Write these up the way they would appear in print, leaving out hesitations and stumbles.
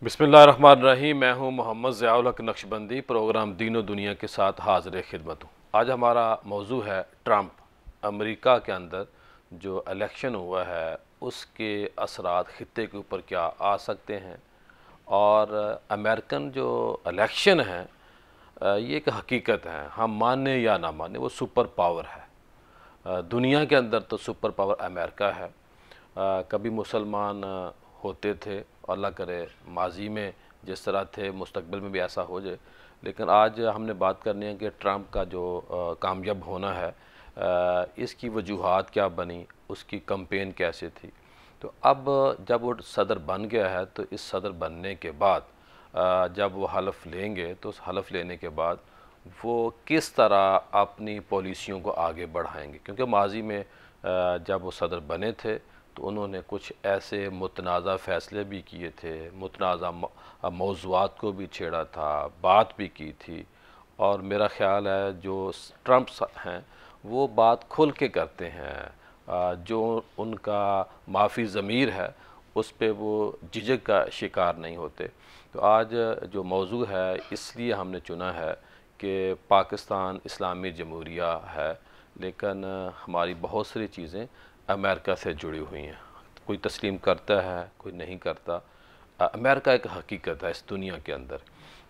बिस्मिल्लाहिर्रहमानिर्रहीम। मैं हूं मोहम्मद ज़ियाउल हक नक्शबंदी। प्रोग्राम दीनो दुनिया के साथ हाज़िर खिदमत हूँ। आज हमारा मौजू है ट्रंप। अमेरिका के अंदर जो इलेक्शन हुआ है उसके असरात ख़ित्ते के ऊपर क्या आ सकते हैं, और अमेरिकन जो इलेक्शन है ये एक हकीकत है, हम माने या ना माने वो सुपर पावर है। दुनिया के अंदर तो सुपर पावर अमेरिका है। कभी मुसलमान होते थे, अल्लाह करे माजी में जिस तरह थे मुस्तकबिल में भी ऐसा हो जाए, लेकिन आज हमने बात करनी है कि ट्रंप का जो कामयाब होना है इसकी वजूहात क्या बनी, उसकी कैंपेन कैसे थी। तो अब जब वो सदर बन गया है तो इस सदर बनने के बाद जब वो हलफ लेंगे तो उस हलफ लेने के बाद वो किस तरह अपनी पॉलिसियों को आगे बढ़ाएंगे, क्योंकि माजी में जब वो सदर बने थे तो उन्होंने कुछ ऐसे मुतनाज़ा फ़ैसले भी किए थे, मुतनाज़ा मौज़ूआत को भी छेड़ा था, बात भी की थी। और मेरा ख़्याल है जो ट्रंप हैं वो बात खुल के करते हैं। जो उनका माफ़ी ज़मीर है उस पे वो झिझक का शिकार नहीं होते। तो आज जो मौजू है इसलिए हमने चुना है कि पाकिस्तान इस्लामी जमहूरिया है, लेकिन हमारी बहुत सारी चीज़ें अमेरिका से जुड़ी हुई हैं। कोई तस्लीम करता है, कोई नहीं करता। अमेरिका एक हकीकत है इस दुनिया के अंदर।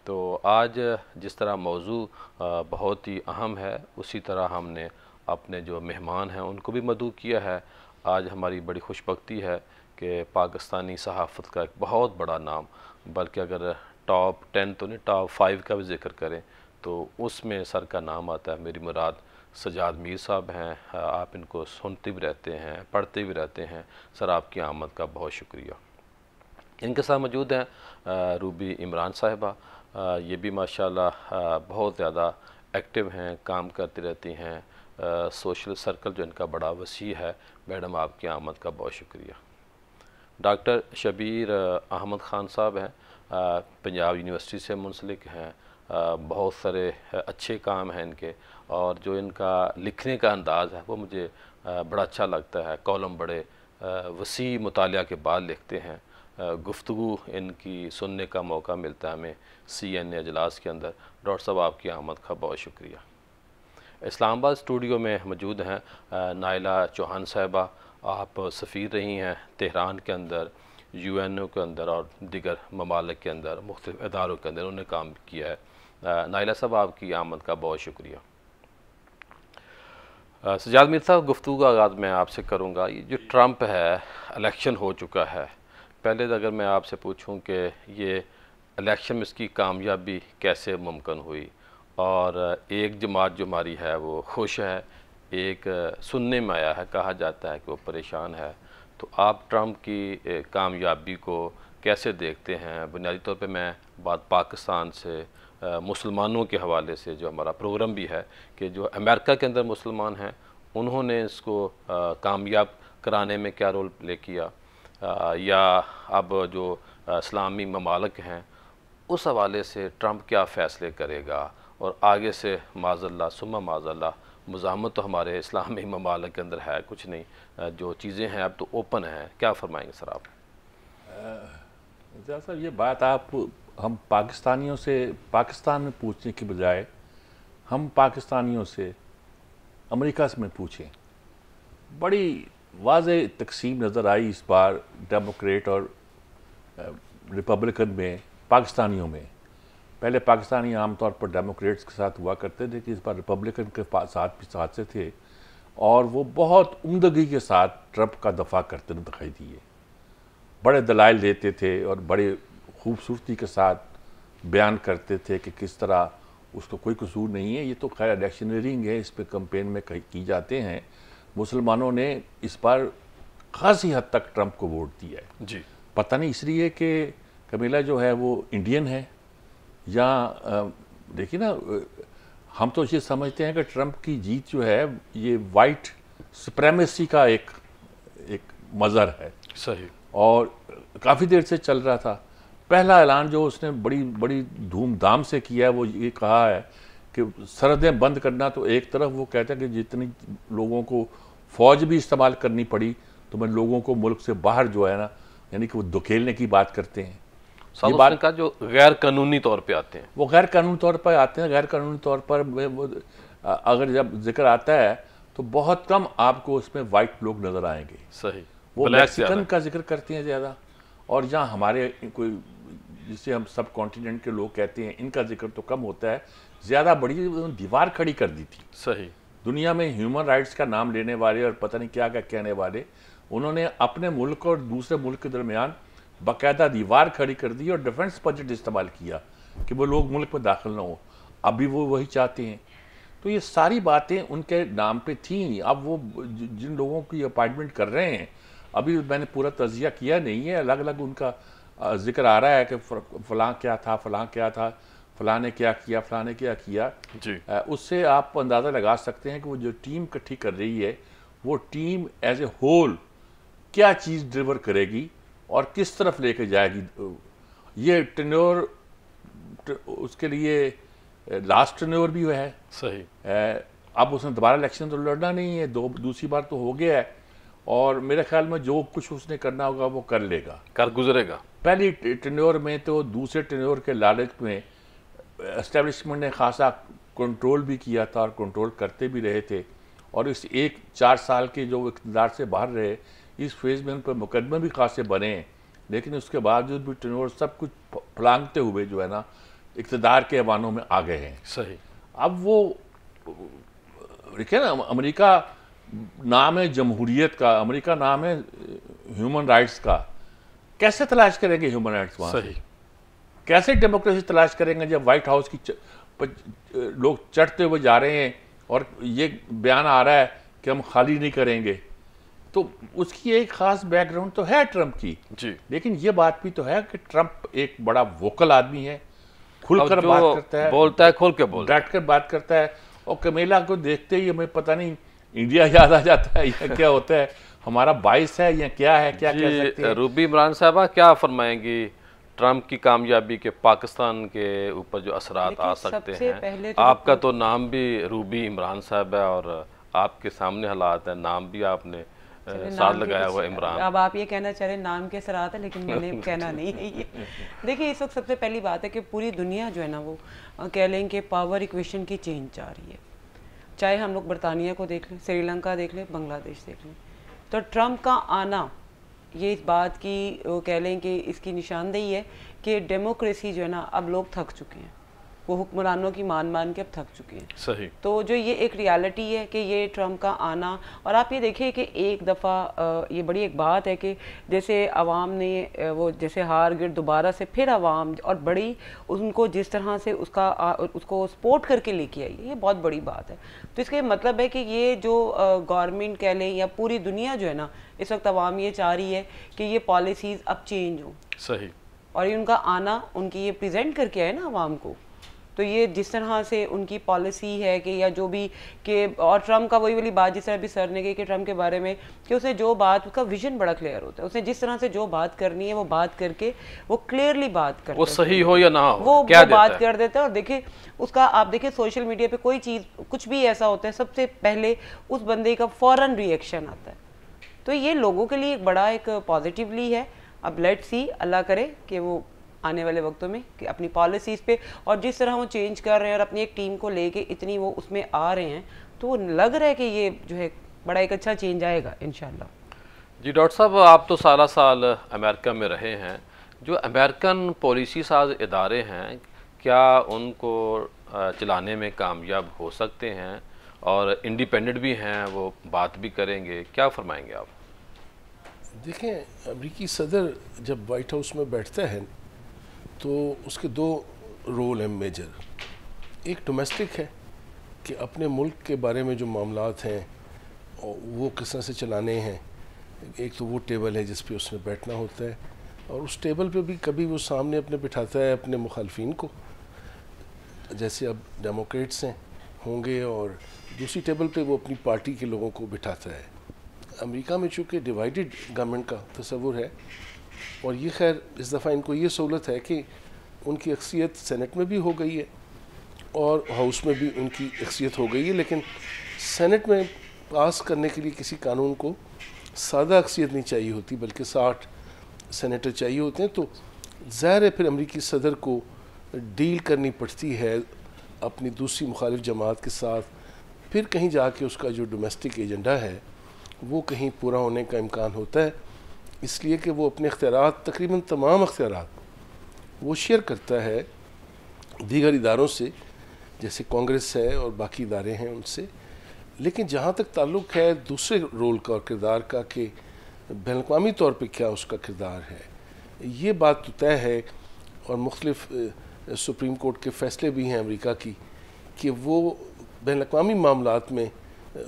तो आज जिस तरह मौजू बहुत ही अहम है, उसी तरह हमने अपने जो मेहमान हैं उनको भी मदऊ किया है। आज हमारी बड़ी खुशबख्ती है कि पाकिस्तानी सहाफ़त का एक बहुत बड़ा नाम, बल्कि अगर टॉप 10 तो नहीं, टॉप 5 का भी ज़िक्र करें तो उसमें सर का नाम आता है। मेरी मुराद सजाद मीर साहब हैं। आप इनको सुनते भी रहते हैं, पढ़ते भी रहते हैं। सर आपकी आमद का बहुत शुक्रिया। इनके साथ मौजूद हैं रूबी इमरान साहिबा। ये भी माशाल्लाह बहुत ज़्यादा एक्टिव हैं, काम करती रहती हैं। सोशल सर्कल जो इनका बड़ा वसी है। मैडम आपकी आमद का बहुत शुक्रिया। डॉक्टर शबीर अहमद ख़ान साहब हैं, पंजाब यूनिवर्सिटी से मुंसलिक हैं। बहुत सारे अच्छे काम हैं इनके, और जो इनका लिखने का अंदाज़ है वो मुझे बड़ा अच्छा लगता है। कॉलम बड़े वसी मुतालिया के बाद लिखते हैं। गुफ्तगू इनकी सुनने का मौका मिलता है हमें CNA अजलास के अंदर। डॉक्टर साहब आपकी आमद का बहुत शुक्रिया। इस्लामाबाद स्टूडियो में मौजूद हैं नाइला चौहान साहिबा। आप सफ़ीर रही हैं तेहरान के अंदर, UNO के अंदर और दीगर ममालिक के अंदर, मुख्तलिफ़ इदारों के अंदर उन्होंने काम किया है। नाइला साहब आपकी आमद का बहुत शुक्रिया। सजाद मीर साहब, गुफ्तगू का आगाज़ मैं आपसे करूँगा। ये जो ट्रंप है, इलेक्शन हो चुका है। पहले तो अगर मैं आपसे पूछूं कि ये इलेक्शन में इसकी कामयाबी कैसे मुमकिन हुई, और एक जमात जो हमारी है वो खुश है, एक सुनने में आया है कहा जाता है कि वो परेशान है। तो आप ट्रंप की कामयाबी को कैसे देखते हैं? बुनियादी तौर पे मैं बात पाकिस्तान से मुसलमानों के हवाले से, जो हमारा प्रोग्राम भी है कि जो अमेरिका के अंदर मुसलमान हैं उन्होंने इसको कामयाब कराने में क्या रोल प्ले किया, या अब जो इस्लामी ममालिक हैं उस हवाले से ट्रंप क्या फ़ैसले करेगा, और आगे से माज़ल्ला सुम्मा माज़ल्ला मुज़ामत तो हमारे इस्लामी ममालिक के अंदर है कुछ नहीं, जो चीज़ें हैं अब तो ओपन हैं। क्या फरमाएंगे सर आप? सर ये बात आप हम पाकिस्तानियों से पाकिस्तान में पूछने की बजाय हम पाकिस्तानियों से अमेरिका से में पूछें। बड़ी वाज़े तकसीम नज़र आई इस बार डेमोक्रेट और रिपब्लिकन में, पाकिस्तानियों में। पहले पाकिस्तानी आमतौर पर डेमोक्रेट्स के साथ हुआ करते थे कि इस बार रिपब्लिकन के साथ भी साथ से थे, और वो बहुत उम्दगी के साथ ट्रंप का दफा करते दिखाई दिए। बड़े दलाइल देते थे और बड़े खूबसूरती के साथ बयान करते थे कि किस तरह उसको कोई कसूर नहीं है। ये तो खैर इलेक्शनरिंग है, इस पर कैंपेन में की जाते हैं। मुसलमानों ने इस बार खासी हद तक ट्रंप को वोट दिया है जी। पता नहीं इसलिए कि कमीला जो है वो इंडियन है, या देखिए ना, हम तो ये समझते हैं कि ट्रंप की जीत जो है ये वाइट सुप्रेमेसी का एक मज़र है। सही। और काफ़ी देर से चल रहा था। पहला ऐलान जो उसने बड़ी बड़ी धूमधाम से किया है वो ये कहा है कि सरहदें बंद करना। तो एक तरफ वो कहता है कि जितनी लोगों को फ़ौज भी इस्तेमाल करनी पड़ी तो मैं लोगों को मुल्क से बाहर जो है ना, यानी कि वो धकेलने की बात करते हैं। साहब उसने कहा जो गैर कानूनी तौर पे आते हैं, वो गैर कानूनी तौर पर आते हैं। गैर कानूनी तौर पर अगर जब जिक्र आता है तो बहुत कम आपको उसमें वाइट लोग नजर आएंगे। सही, वो मैक्सिकन का जिक्र करते हैं ज़्यादा, और जहाँ हमारे कोई जिसे हम सब कॉन्टिनेंट के लोग कहते हैं इनका जिक्र तो कम होता है। ज़्यादा बड़ी दीवार खड़ी कर दी थी। सही, दुनिया में ह्यूमन राइट्स का नाम लेने वाले और पता नहीं क्या क्या कहने वाले, उन्होंने अपने मुल्क और दूसरे मुल्क के दरमियान बाकायदा दीवार खड़ी कर दी और डिफेंस बजट इस्तेमाल किया कि वो लोग मुल्क में दाखिल ना हो। अभी वो वही चाहते हैं। तो ये सारी बातें उनके नाम पे थी। अब वो जिन लोगों की अपॉइंटमेंट कर रहे हैं, अभी मैंने पूरा तजिया किया नहीं है, अलग अलग उनका जिक्र आ रहा है कि फलां क्या था, फलां क्या था, फलां ने क्या किया, फलां ने क्या किया जी। उससे आप अंदाज़ा लगा सकते हैं कि वो जो टीम इकट्ठी कर रही है वो टीम एज ए होल क्या चीज़ डिलीवर करेगी और किस तरफ लेके जाएगी। ये टेन्योर उसके लिए लास्ट टेन्योर भी है। सही, अब उसने दोबारा इलेक्शन तो लड़ना नहीं है, दूसरी बार तो हो गया है, और मेरे ख्याल में जो कुछ उसने करना होगा वो कर लेगा, कर गुजरेगा। पहली टेन्योर में तो दूसरे टेन्योर के लालच में एस्टेब्लिशमेंट ने खासा कंट्रोल भी किया था और कंट्रोल करते भी रहे थे, और इस 4 साल के जो इक़्तिदार से बाहर रहे इस फेज़ में उन पर मुकदमे भी खासे बने हैं, लेकिन उसके बावजूद भी टेन्योर सब कुछ फलांगते हुए जो है ना इक़्तिदार के हवानों में आ गए हैं। सही, अब वो देखिए ना, अमेरिका नाम है जमहूरियत का, अमेरिका नाम है ह्यूमन राइट्स का, कैसे तलाश करेंगे ह्यूमन राइट्स वहाँ से? कैसे डेमोक्रेसी तलाश करेंगे जब वाइट हाउस की लोग चढ़ते हुए जा रहे हैं और ये बयान आ रहा है कि हम खाली नहीं करेंगे? तो उसकी एक खास बैकग्राउंड तो है ट्रंप की जी। लेकिन ये बात भी तो है कि ट्रंप एक बड़ा वोकल आदमी है, खुलकर बात करता है, बोलता है, खोल के बोलता है, डट कर बात करता है। और कमेला को देखते ही हमें पता नहीं इंडिया याद आ जाता है या क्या होता है, हमारा बाइस है या क्या है, क्या कह सकते हैं। रूबी इमरान साहबा क्या फरमाएंगी ट्रंप की कामयाबी के पाकिस्तान के ऊपर जो असरात आ सकते हैं? आपका तो नाम भी रूबी इमरान साहब है और आपके सामने हालात है, नाम भी आपने साथ लगाया हुआ इमरान। अब आप ये कहना चाह रहे हैं नाम के असरात है, लेकिन मैंने कहना नहीं है ये। देखिए इस वक्त सबसे पहली बात है कि पूरी दुनिया जो है ना वो कह लें कि पावर इक्वेशन की चेंज जा रही है। चाहे हम लोग बरतानिया को देख लें, श्रीलंका देख लें, बांग्लादेश देख लें, तो ट्रंप का आना ये इस बात की कह लें कि इसकी निशानदेही है कि डेमोक्रेसी जो है ना अब लोग थक चुके हैं, वो हुक्मरानों की मान के अब थक चुके हैं। सही। तो जो ये एक रियलिटी है कि ये ट्रंप का आना, और आप ये देखिए कि एक दफ़ा ये बड़ी एक बात है कि जैसे आवाम ने वो जैसे हार गिर दोबारा से फिर आवाम और बड़ी उनको जिस तरह से उसको सपोर्ट करके लेके आई है, ये बहुत बड़ी बात है। तो इसका मतलब है कि ये जो गवर्नमेंट कह लें या पूरी दुनिया जो है ना इस वक्त आवाम ये चाह रही है कि ये पॉलिसीज़ अब चेंज हो। सही। और ये उनका आना उनकी ये प्रेजेंट करके आए ना आवाम को, तो ये जिस तरह से उनकी पॉलिसी है कि या जो भी कि, और ट्रंप का वही वाली बात जिस तरह भी सर ने कही कि ट्रंप के बारे में कि उसे जो बात, उसका विजन बड़ा क्लियर होता है, उसने जिस तरह से जो बात करनी है वो बात करके वो क्लियरली बात करता है, वो सही हो या ना हो वो क्या बात कर देता है। और देखिए उसका आप देखिए सोशल मीडिया पे कोई चीज़ कुछ भी ऐसा होता है सबसे पहले उस बंदे का फौरन रिएक्शन आता है, तो ये लोगों के लिए एक बड़ा एक पॉजिटिवली है। अब लेट्स सी, अल्लाह करे कि वो आने वाले वक्तों में कि अपनी पॉलिसीज़ पे और जिस तरह वो चेंज कर रहे हैं और अपनी एक टीम को लेके इतनी वो उसमें आ रहे हैं, तो लग रहा है कि ये जो है बड़ा एक अच्छा चेंज आएगा इंशाल्लाह। जी डॉक्टर साहब, आप तो सारा साल अमेरिका में रहे हैं, जो अमेरिकन पॉलिसी साज इदारे हैं क्या उनको चलाने में कामयाब हो सकते हैं और इंडिपेंडेंट भी हैं, वो बात भी करेंगे, क्या फरमाएंगे आप? देखें, अमेरिकी सदर जब वाइट हाउस में बैठता है तो उसके 2 रोल हैं मेजर। एक डोमेस्टिक है कि अपने मुल्क के बारे में जो मामलात हैं वो किस तरह से चलाने हैं। एक तो वो टेबल है जिस पे उसने बैठना होता है, और उस टेबल पे भी कभी वो सामने अपने बिठाता है अपने मुखालफिन को, जैसे अब डेमोक्रेट्स हैं होंगे, और दूसरी टेबल पे वो अपनी पार्टी के लोगों को बिठाता है। अमेरिका में चूँकि डिवाइडेड गवर्नमेंट का तस्वुर है, और ये खैर इस दफ़ा इनको ये सहूलत है कि उनकी अक्सियत सेनेट में भी हो गई है और हाउस में भी उनकी अक्सियत हो गई है, लेकिन सेनेट में पास करने के लिए किसी कानून को सादा अक्सियत नहीं चाहिए होती, बल्कि 60 सेनेटर चाहिए होते हैं। तो ज़ाहिर है फिर अमरीकी सदर को डील करनी पड़ती है अपनी दूसरी मुखालिफ जमात के साथ, फिर कहीं जाके उसका जो डोमेस्टिक एजेंडा है वो कहीं पूरा होने का इम्कान होता है, इसलिए कि वो अपने अख्तियारात तकरीबन तमाम अख्तियारात वो शेयर करता है दीगर इदारों से, जैसे कांग्रेस है और बाकी इदारे हैं उनसे। लेकिन जहाँ तक ताल्लुक़ है दूसरे रोल का और किरदार का कि बैनुल-अक़वामी तौर पे क्या उसका किरदार है, ये बात तो तय है। और मुख्तलिफ सुप्रीम कोर्ट के फ़ैसले भी हैं अमेरिका की कि वो बैनुल-अक़वामी मामलात में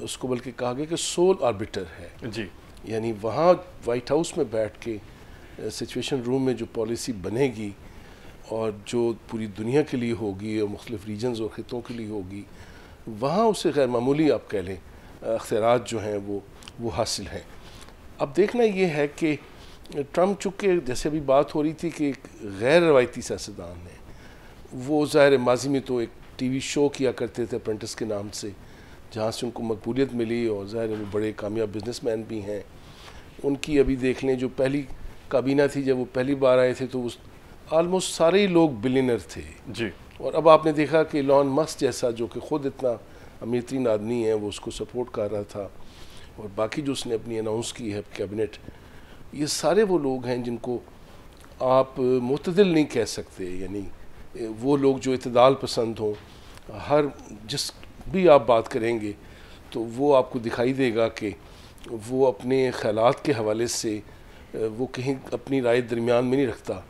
उसको बल्कि कहा गया कि सोल आर्बिटर है जी, यानी वहाँ वाइट हाउस में बैठ के सिचुएशन रूम में जो पॉलिसी बनेगी और जो पूरी दुनिया के लिए होगी और मुख्तलिफ रीजन्स और ख़ित्तों के लिए होगी, वहाँ उसे गैर मामूली आप कह लें अख्तियारात जो हैं वो हासिल हैं। अब देखना ये है कि ट्रम्प चूँकि जैसे अभी बात हो रही थी कि एक गैर रवायती सियासतदान है, वो ज़ाहिर माजी में तो एक टीवी शो किया करते थे अप्रेंटिस के नाम से, जहाँ से उनको मकबूलियत मिली और ज़ाहिर वो बड़े कामयाब बिजनेसमैन भी हैं। उनकी अभी देख लें जो पहली काबीना थी, जब वो पहली बार आए थे तो आलमोस्ट सारे ही लोग बिलियनर थे जी। और अब आपने देखा कि इलॉन मस्क जैसा जो कि ख़ुद इतना अमीर तरीन आदमी है वो उसको सपोर्ट कर रहा था, और बाकी जो उसने अपनी अनाउंस की है कैबिनेट, ये सारे वो लोग हैं जिनको आप मुतदिल नहीं कह सकते, यानी वो लोग जो इत्तेदाल पसंद हों। हर जिस भी आप बात करेंगे तो वो आपको दिखाई देगा कि वो अपने ख़यालात के हवाले से वो कहीं अपनी राय दरमियान में नहीं रखता।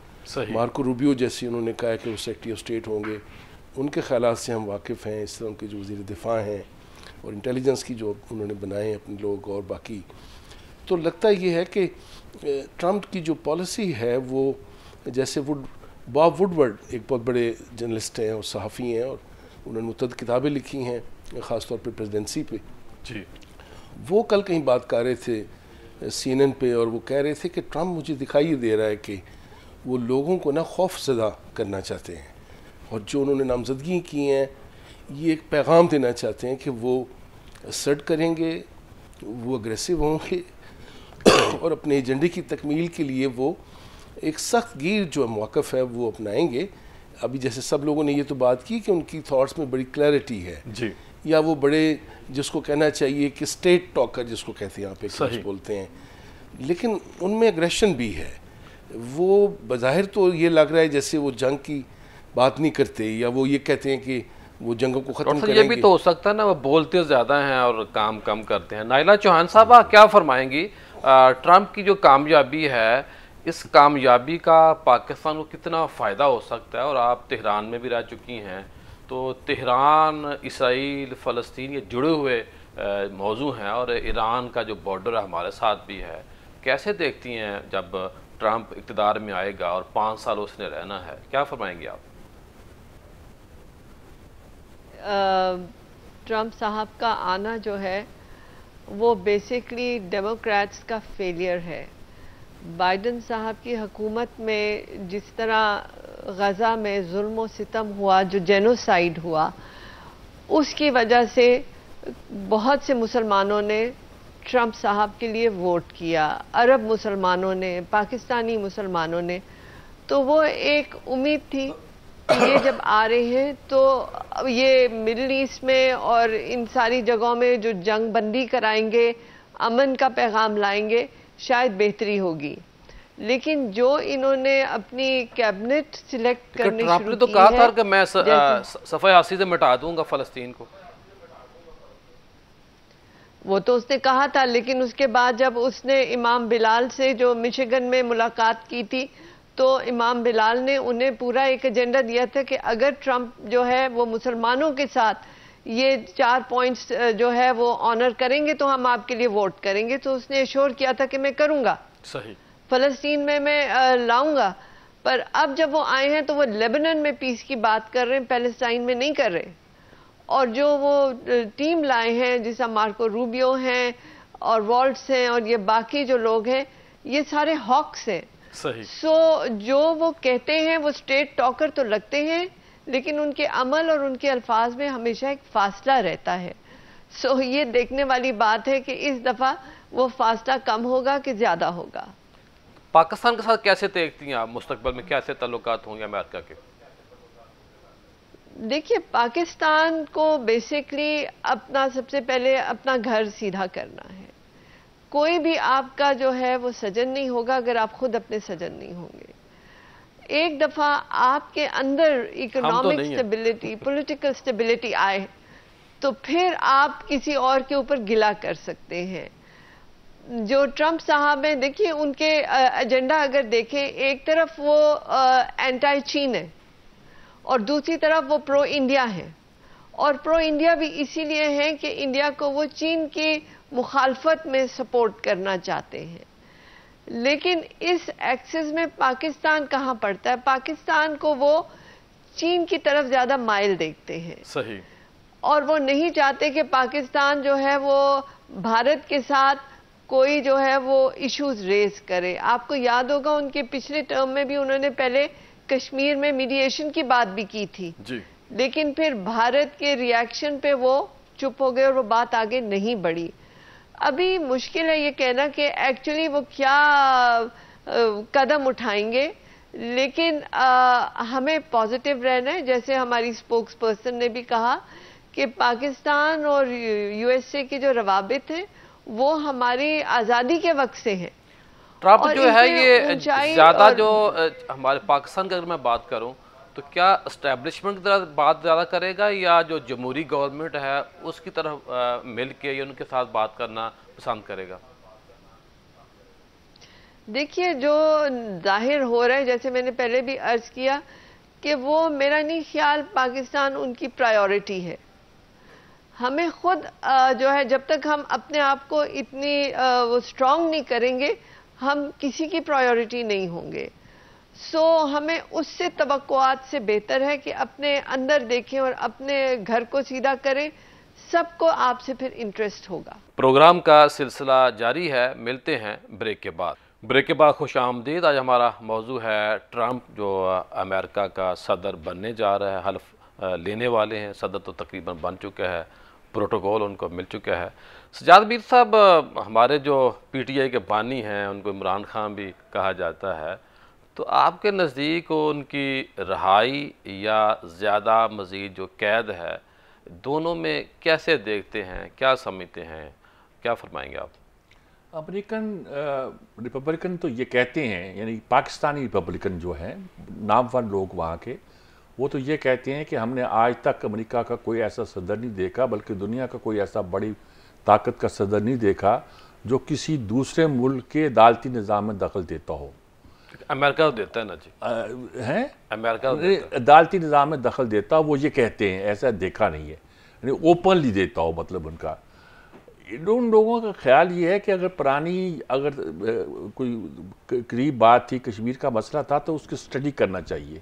मार्को रूबियो जैसे उन्होंने कहा है कि वो सेक्रेटरी ऑफ स्टेट होंगे, उनके ख़यालात से हम वाकिफ़ हैं। इस तरह उनके जो वज़ीर दिफा हैं और इंटेलिजेंस की जो उन्होंने बनाए हैं अपने लोग और बाकी, तो लगता ये है कि ट्रम्प की जो पॉलिसी है वो जैसे बॉब वुडवर्ड एक बहुत बड़े जर्नलिस्ट हैं और सहाफ़ी हैं और उन्होंने मुतअद्दिद किताबें लिखी हैं ख़ास तौर पे प्रेसिडेंसी पे जी। वो कल कहीं बात कर रहे थे CNN पे और वो कह रहे थे कि ट्रम्प मुझे दिखाई दे रहा है कि वो लोगों को ना खौफज़दा करना चाहते हैं और जो उन्होंने नामजदगी की हैं ये एक पैगाम देना चाहते हैं कि वो असर्ट करेंगे, वो अग्रेसिव होंगे और अपने एजेंडे की तकमील के लिए वो एक सख्त गिर जो मौक़िफ़ है वो अपनाएंगे। अभी जैसे सब लोगों ने ये तो बात की कि उनकी थॉट्स में बड़ी क्लैरिटी है जी, या वो बड़े जिसको कहना चाहिए कि स्टेट टॉकर जिसको कहते हैं यहाँ पे कुछ बोलते हैं, लेकिन उनमें एग्रेशन भी है। वो बज़ाहिर तो ये लग रहा है जैसे वो जंग की बात नहीं करते या वो ये कहते हैं कि वो जंगों को ख़त्म करेंगे। ये भी तो हो सकता है ना वो बोलते ज़्यादा हैं और काम कम करते हैं। नाइला चौहान साहब क्या फरमाएंगी, ट्रम्प की जो कामयाबी है, इस कामयाबी का पाकिस्तान को कितना फ़ायदा हो सकता है? और आप तेहरान में भी रह चुकी हैं, तो तेहरान इसराइल फ़लस्तीन ये जुड़े हुए मौजू हैं और ईरान का जो बॉर्डर है हमारे साथ भी है। कैसे देखती हैं जब ट्रम्प इक़्तिदार में आएगा और 5 साल उसने रहना है, क्या फरमाएंगे आप? ट्रम्प साहब का आना जो है वो बेसिकली डेमोक्रेट्स का फेलियर है। बाइडन साहब की हुकूमत में जिस तरह गज़ा में जुल्म व सितम हुआ, जो जेनोसाइड हुआ, उसकी वजह से बहुत से मुसलमानों ने ट्रम्प साहब के लिए वोट किया, अरब मुसलमानों ने, पाकिस्तानी मुसलमानों ने। तो वो एक उम्मीद थी कि ये जब आ रहे हैं तो ये मिडिल ईस्ट में और इन सारी जगहों में जो जंग बंदी कराएंगे, अमन का पैगाम लाएंगे, शायद बेहतरी होगी। लेकिन जो इन्होंने अपनी कैबिनेट सिलेक्ट करनी शुरू की है, तो कहा था कि मैं सफ़े हासी से मिटा दूंगा फ़लस्तीन को, वो तो उसने कहा था। लेकिन उसके बाद जब उसने इमाम बिलाल से जो मिशिगन में मुलाकात की थी, तो इमाम बिलाल ने उन्हें पूरा एक एजेंडा दिया था कि अगर ट्रम्प जो है वो मुसलमानों के साथ ये 4 पॉइंट्स जो है वो ऑनर करेंगे तो हम आपके लिए वोट करेंगे। तो उसने एश्योर किया था कि मैं करूंगा, सही, फ़लस्तीन में मैं लाऊंगा। पर अब जब वो आए हैं तो वो लेबनान में पीस की बात कर रहे हैं, पैलेस्टाइन में नहीं कर रहे। और जो वो टीम लाए हैं, जैसा मार्को रूबियो हैं और वॉल्ट्स हैं और ये बाकी जो लोग हैं, ये सारे हॉक्स हैं। सही। जो वो कहते हैं वो स्टेट टॉकर तो लगते हैं, लेकिन उनके अमल और उनके अल्फाज में हमेशा एक फासला रहता है। ये देखने वाली बात है कि इस दफ़ा वो फासला कम होगा कि ज़्यादा होगा। पाकिस्तान के साथ कैसे देखती हैं आप, मुस्तकबिल में कैसे ताल्लुकात होंगे अमेरिका के? देखिए, पाकिस्तान को बेसिकली अपना सबसे पहले अपना घर सीधा करना है। कोई भी आपका जो है वो सजन नहीं होगा अगर आप खुद अपने सजन नहीं होंगे। एक दफा आपके अंदर इकोनॉमिक स्टेबिलिटी, पॉलिटिकल स्टेबिलिटी आए तो फिर आप किसी और के ऊपर गिला कर सकते हैं। जो ट्रंप साहब हैं, देखिए उनके एजेंडा अगर देखें, एक तरफ वो एंटी चीन है और दूसरी तरफ वो प्रो इंडिया है। और प्रो इंडिया भी इसीलिए है कि इंडिया को वो चीन की मुखालफत में सपोर्ट करना चाहते हैं। लेकिन इस एक्सिस में पाकिस्तान कहां पड़ता है? पाकिस्तान को वो चीन की तरफ ज्यादा माइल देखते हैं। सही। और वो नहीं चाहते कि पाकिस्तान जो है वो भारत के साथ कोई जो है वो इश्यूज रेज करे। आपको याद होगा उनके पिछले टर्म में भी उन्होंने पहले कश्मीर में मीडिएशन की बात भी की थी जी। लेकिन फिर भारत के रिएक्शन पे वो चुप हो गए और वो बात आगे नहीं बढ़ी। अभी मुश्किल है ये कहना कि एक्चुअली वो क्या कदम उठाएंगे, लेकिन हमें पॉजिटिव रहना है। जैसे हमारी स्पोक्स पर्सन ने भी कहा कि पाकिस्तान और यूएसए की जो रवाबित हैं वो हमारी आज़ादी के वक्त से हैं। ट्रंप जो है ये ज़्यादा जो हमारे पाकिस्तान की अगर मैं बात करूं तो क्या एस्टेब्लिशमेंट की तरफ बात ज़्यादा करेगा या जो जमहूरी गवर्नमेंट है उसकी तरफ मिल के या उनके साथ बात करना पसंद करेगा? देखिए, जो जाहिर हो रहा है, जैसे मैंने पहले भी अर्ज किया कि वो मेरा नहीं ख्याल पाकिस्तान उनकी प्रायोरिटी है। हमें खुद जो है जब तक हम अपने आप को इतनी वो स्ट्रांग नहीं करेंगे हम किसी की प्रायोरिटी नहीं होंगे। सो हमें उससे तवक्कुआत से बेहतर है कि अपने अंदर देखें और अपने घर को सीधा करें, सबको आपसे फिर इंटरेस्ट होगा। प्रोग्राम का सिलसिला जारी है, मिलते हैं ब्रेक के बाद। ब्रेक के बाद खुश आमदीद। आज हमारा मौजू है ट्रंप जो अमेरिका का सदर बनने जा रहा है, हल्फ लेने वाले हैं। सदर तो तकरीबन बन चुका है, प्रोटोकॉल उनको मिल चुका है। सजाद मीर साहब, हमारे जो पीटीआई के बानी हैं उनको इमरान खान भी कहा जाता है, तो आपके नज़दीक उनकी रहाई या ज़्यादा मज़ीद जो कैद है, दोनों में कैसे देखते हैं, क्या समझते हैं, क्या फरमाएंगे आप? रिपब्लिकन तो ये कहते हैं, यानी पाकिस्तानी रिपब्लिकन जो हैं नामवर लोग वहाँ के, वो तो ये कहते हैं कि हमने आज तक अमेरिका का कोई ऐसा सदर नहीं देखा, बल्कि दुनिया का कोई ऐसा बड़ी ताकत का सदर नहीं देखा जो किसी दूसरे मुल्क के अदालती निज़ाम में दखल देता हो। अमेरिका तो देता है ना जी, हैं अमेरिका अदालती निज़ाम में दखल देता हो, वो ये कहते हैं, ऐसा देखा नहीं है, यानी ओपनली देता हो। मतलब उनका उन लोगों का ख्याल ये है कि अगर अगर कोई करीब बात थी, कश्मीर का मसला था, तो उसकी स्टडी करना चाहिए।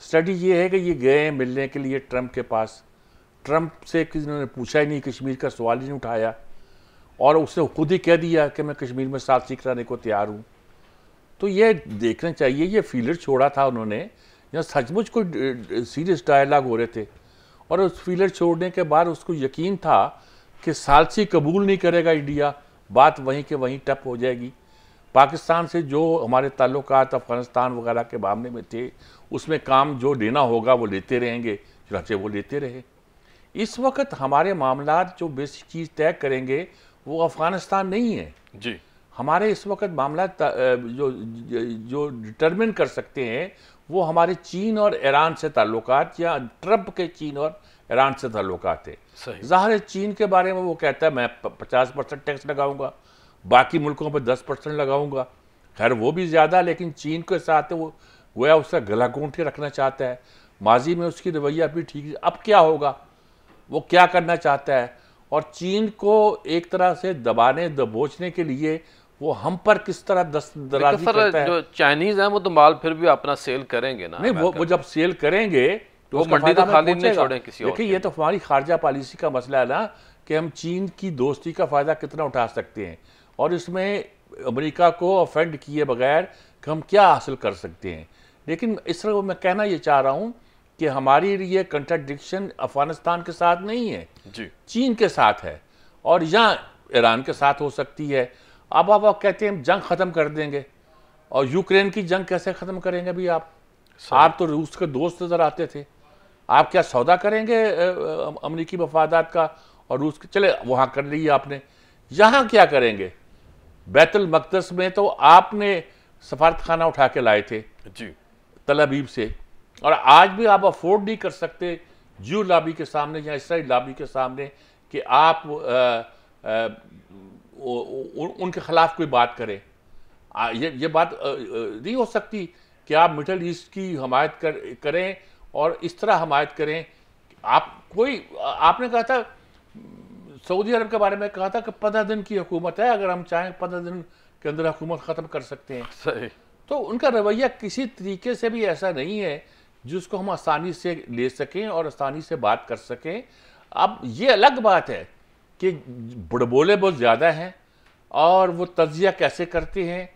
स्टडी ये है कि ये गए मिलने के लिए ट्रंप के पास, ट्रंप से किसी ने पूछा ही नहीं, कश्मीर का सवाल ही नहीं उठाया और उसने खुद ही कह दिया कि मैं कश्मीर में साथ कराने को तैयार हूँ। तो ये देखना चाहिए, ये फीलर छोड़ा था उन्होंने, या सचमुच कोई सीरियस डायलॉग हो रहे थे, और उस फीलर छोड़ने के बाद उसको यकीन था कि सालसी कबूल नहीं करेगा इंडिया, बात वहीं के वहीं टप हो जाएगी। पाकिस्तान से जो हमारे ताल्लुकात अफ़गानिस्तान वगैरह के मामले में थे, उसमें काम जो लेना होगा वो लेते रहेंगे, चुनाचे वो लेते रहे। इस वक्त हमारे मामलात जो बेसिक चीज़ तय करेंगे वो अफ़गानिस्तान नहीं है जी। हमारे इस वक्त मामला जो डिटरमिन कर सकते हैं वो हमारे चीन और ईरान से ताल्लुकात, या ट्रंप के चीन और ईरान से ताल्लुकात है। ज़ाहिर है चीन के बारे में वो कहता है मैं 50% टैक्स लगाऊंगा, बाकी मुल्कों पर 10% लगाऊंगा। खैर वो भी ज़्यादा, लेकिन चीन के साथ वो गोया उसका गला घोंट के रखना चाहता है। माजी में उसकी रवैया भी ठीक है, अब क्या होगा, वो क्या करना चाहता है, और चीन को एक तरह से दबाने दबोचने के लिए वो हम पर किस तरह दस्तराजी करता है। जो चाइनीज हैं वो तो माल फिर भी अपना सेल करेंगे ना। नहीं, वो जब सेल करेंगे तो वो मंडी तो खाली नहीं छोड़े किसी और। देखिए ये तो हमारी खारजा पॉलिसी का मसला है ना, कि हम चीन की दोस्ती का फ़ायदा कितना उठा सकते हैं, और इसमें अमेरिका को ऑफेंड किए बगैर कि हम क्या हासिल कर सकते हैं। लेकिन इस तरह मैं कहना ये चाह रहा हूँ कि हमारी ये कंट्राडिक्शन अफगानिस्तान के साथ नहीं है जी, चीन के साथ है, और यहाँ ईरान के साथ हो सकती है। अब आप कहते हैं हम जंग ख़त्म कर देंगे, और यूक्रेन की जंग कैसे ख़त्म करेंगे अभी आप तो रूस के दोस्त नज़र आते थे, आप क्या सौदा करेंगे अमरीकी मफादात का और रूस के? चले वहाँ कर ली आपने, यहाँ क्या करेंगे? बैतुल मक़दस में तो आपने सफारत खाना उठा के लाए थे जी तल अबीब से, और आज भी आप अफोर्ड नहीं कर सकते जू लॉबी के सामने या इसराइल लॉबी के सामने कि आप उनके खिलाफ कोई बात करें। ये बात नहीं हो सकती कि आप मिडल ईस्ट की हमायत करें और इस तरह हमायत करें। आपने कहा था, सऊदी अरब के बारे में कहा था कि 15 दिन की हुकूमत है, अगर हम चाहें 15 दिन के अंदर हुकूमत ख़त्म कर सकते हैं। सही। तो उनका रवैया किसी तरीके से भी ऐसा नहीं है जिसको हम आसानी से ले सकें और आसानी से बात कर सकें। अब ये अलग बात है कि बड़बोले बहुत ज़्यादा हैं और वो तज्जिया कैसे करते हैं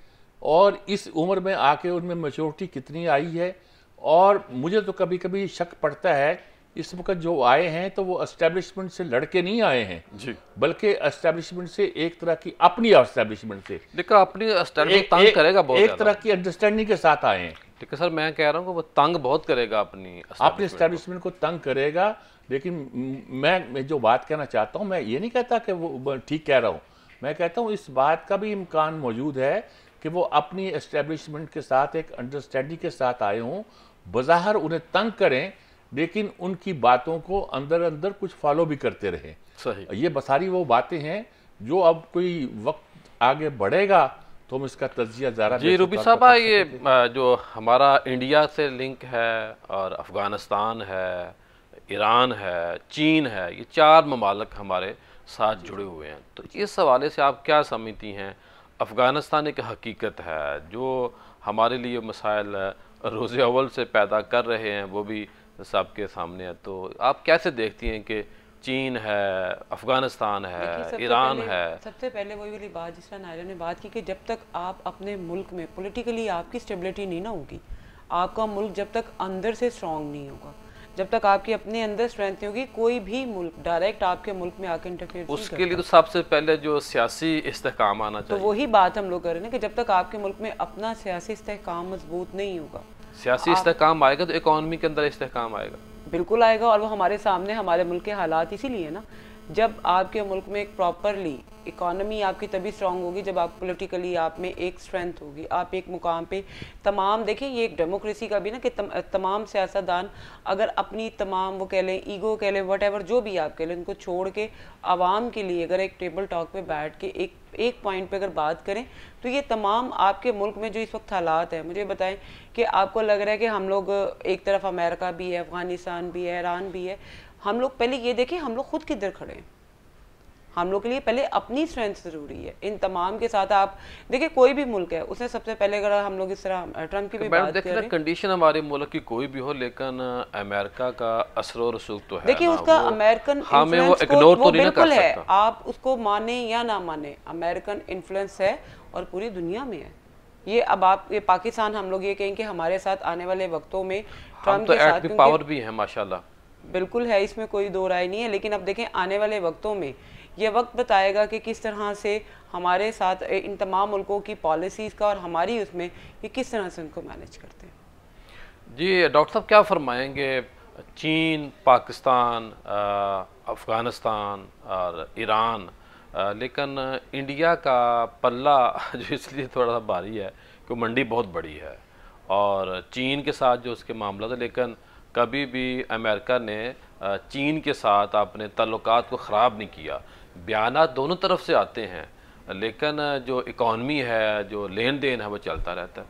और इस उम्र में आके उनमें मैच्योरिटी कितनी आई है। और मुझे तो कभी कभी शक पड़ता है इस वक्त जो आए हैं तो वो एस्टेब्लिशमेंट से लड़के नहीं आए हैं जी, बल्कि एस्टेब्लिशमेंट से एक तरह की अपनी एस्टेब्लिशमेंट से देखो अपनी एस्टेब्लिशमेंट तंग करेगा बहुत, एक तरह की अंडरस्टैंडिंग के साथ आए हैं। ठीक है सर, मैं कह रहा हूँ कि वो तंग बहुत करेगा अपनी एस्टेब्लिशमेंट को तंग करेगा। लेकिन मैं जो बात कहना चाहता हूँ, मैं ये नहीं कहता कि वो ठीक कह रहा हूँ, मैं कहता हूँ इस बात का भी इम्कान मौजूद है कि वो अपनी एस्टेब्लिशमेंट के साथ एक अंडरस्टैंडिंग के साथ आए हों, बज़ाहिर उन्हें तंग करें लेकिन उनकी बातों को अंदर अंदर कुछ फॉलो भी करते रहे। सही। ये सारी वो बातें हैं जो अब कोई वक्त आगे बढ़ेगा तो हम इसका तज्जिया ज़रा। जी रूबी साहब, ये जो हमारा इंडिया से लिंक है और अफ़गानिस्तान है, ईरान है, चीन है, ये 4 ममालिक हमारे साथ जुड़े हुए हैं। तो इस हवाले से आप क्या समझती हैं? अफ़गानिस्तान एक हकीकत है जो हमारे लिए मसाइल रोज़े अव्वल से पैदा कर रहे हैं, वो भी सबके सामने है। तो आप कैसे देखती हैं कि चीन है, अफ़गानिस्तान है, ईरान है? सबसे पहले वही वाली बात जिस तरह नायरा ने बात की कि जब तक आप अपने मुल्क में पॉलिटिकली आपकी स्टेबिलिटी नहीं ना होगी, आपका मुल्क जब तक अंदर से स्ट्रॉन्ग नहीं होगा, जब तक आपकी अपने अंदर स्ट्रेंथ नहीं होगी, कोई भी मुल्क डायरेक्ट आपके मुल्क में आके इंटरफेयर नहीं उसके लिए तो सबसे पहले जो सियासी इस्तेहकाम आना चाहिए। तो वही बात हम लोग कर रहे हैं कि जब तक आपके मुल्क में अपना सियासी इस्तेहकाम मजबूत नहीं होगा, सियासी इस्तेहकाम आएगा तो इकॉनमी के अंदर इस्तेहकाम आएगा, बिल्कुल आएगा। और वो हमारे सामने हमारे मुल्क के हालात इसीलिए ना, जब आपके मुल्क में एक प्रॉपरली इकोनॉमी आपकी तभी स्ट्रांग होगी जब आप पॉलिटिकली आप में एक स्ट्रेंथ होगी, आप एक मुकाम पे तमाम देखिए ये एक डेमोक्रेसी का भी ना कि तमाम सियासतदान अगर अपनी तमाम वो कह लें ईगो कह लें वट जो भी आप कह लें उनको छोड़ के आवाम के लिए अगर एक टेबल टॉक पे बैठ के एक पॉइंट पे अगर बात करें तो ये तमाम आपके मुल्क में जो इस वक्त हालात है, मुझे बताएं कि आपको लग रहा है कि हम लोग एक तरफ अमेरिका भी है, अफगानिस्तान भी है, ईरान भी है, हम लोग पहले ये देखें हम लोग खुद किधर खड़े हैं। हम लोग के लिए पहले अपनी स्ट्रेंथ जरूरी है। इन तमाम के साथ आप देखिए कोई भी मुल्क है उसने सबसे पहले अगर हम लोग इस तरह ट्रम्प की भी बात करें, कंडीशन हमारे मुल्क की कोई भी हो लेकिन अमेरिका का असर और रसूख तो है, देखिए उसका अमेरिकन हमें वो इग्नोर तो नहीं कर है, सकता। आप उसको माने या ना माने अमेरिकन इन्फ्लुएंस है और पूरी दुनिया में है ये। अब आप ये पाकिस्तान हम लोग ये कहें कि हमारे साथ आने वाले वक्तों में ट्रम्प तो के साथ पावर भी है माशाल्लाह, बिल्कुल है, इसमें कोई दो राय नहीं है। लेकिन अब देखें आने वाले वक्तों में ये वक्त बताएगा कि किस तरह से हमारे साथ इन तमाम मुल्कों की पॉलिसीज़ का और हमारी उसमें ये किस तरह से उनको मैनेज करते हैं। जी डॉक्टर साहब क्या फरमाएंगे? चीन, पाकिस्तान, अफ़गानिस्तान और ईरान, लेकिन इंडिया का पल्ला जो इसलिए थोड़ा सा भारी है कि मंडी बहुत बड़ी है और चीन के साथ जो उसके मामला था, लेकिन कभी भी अमेरिका ने चीन के साथ अपने ताल्लुकात को ख़राब नहीं किया। बयानात दोनों तरफ से आते हैं लेकिन जो इकॉनमी है, जो लेन देन है वो चलता रहता है।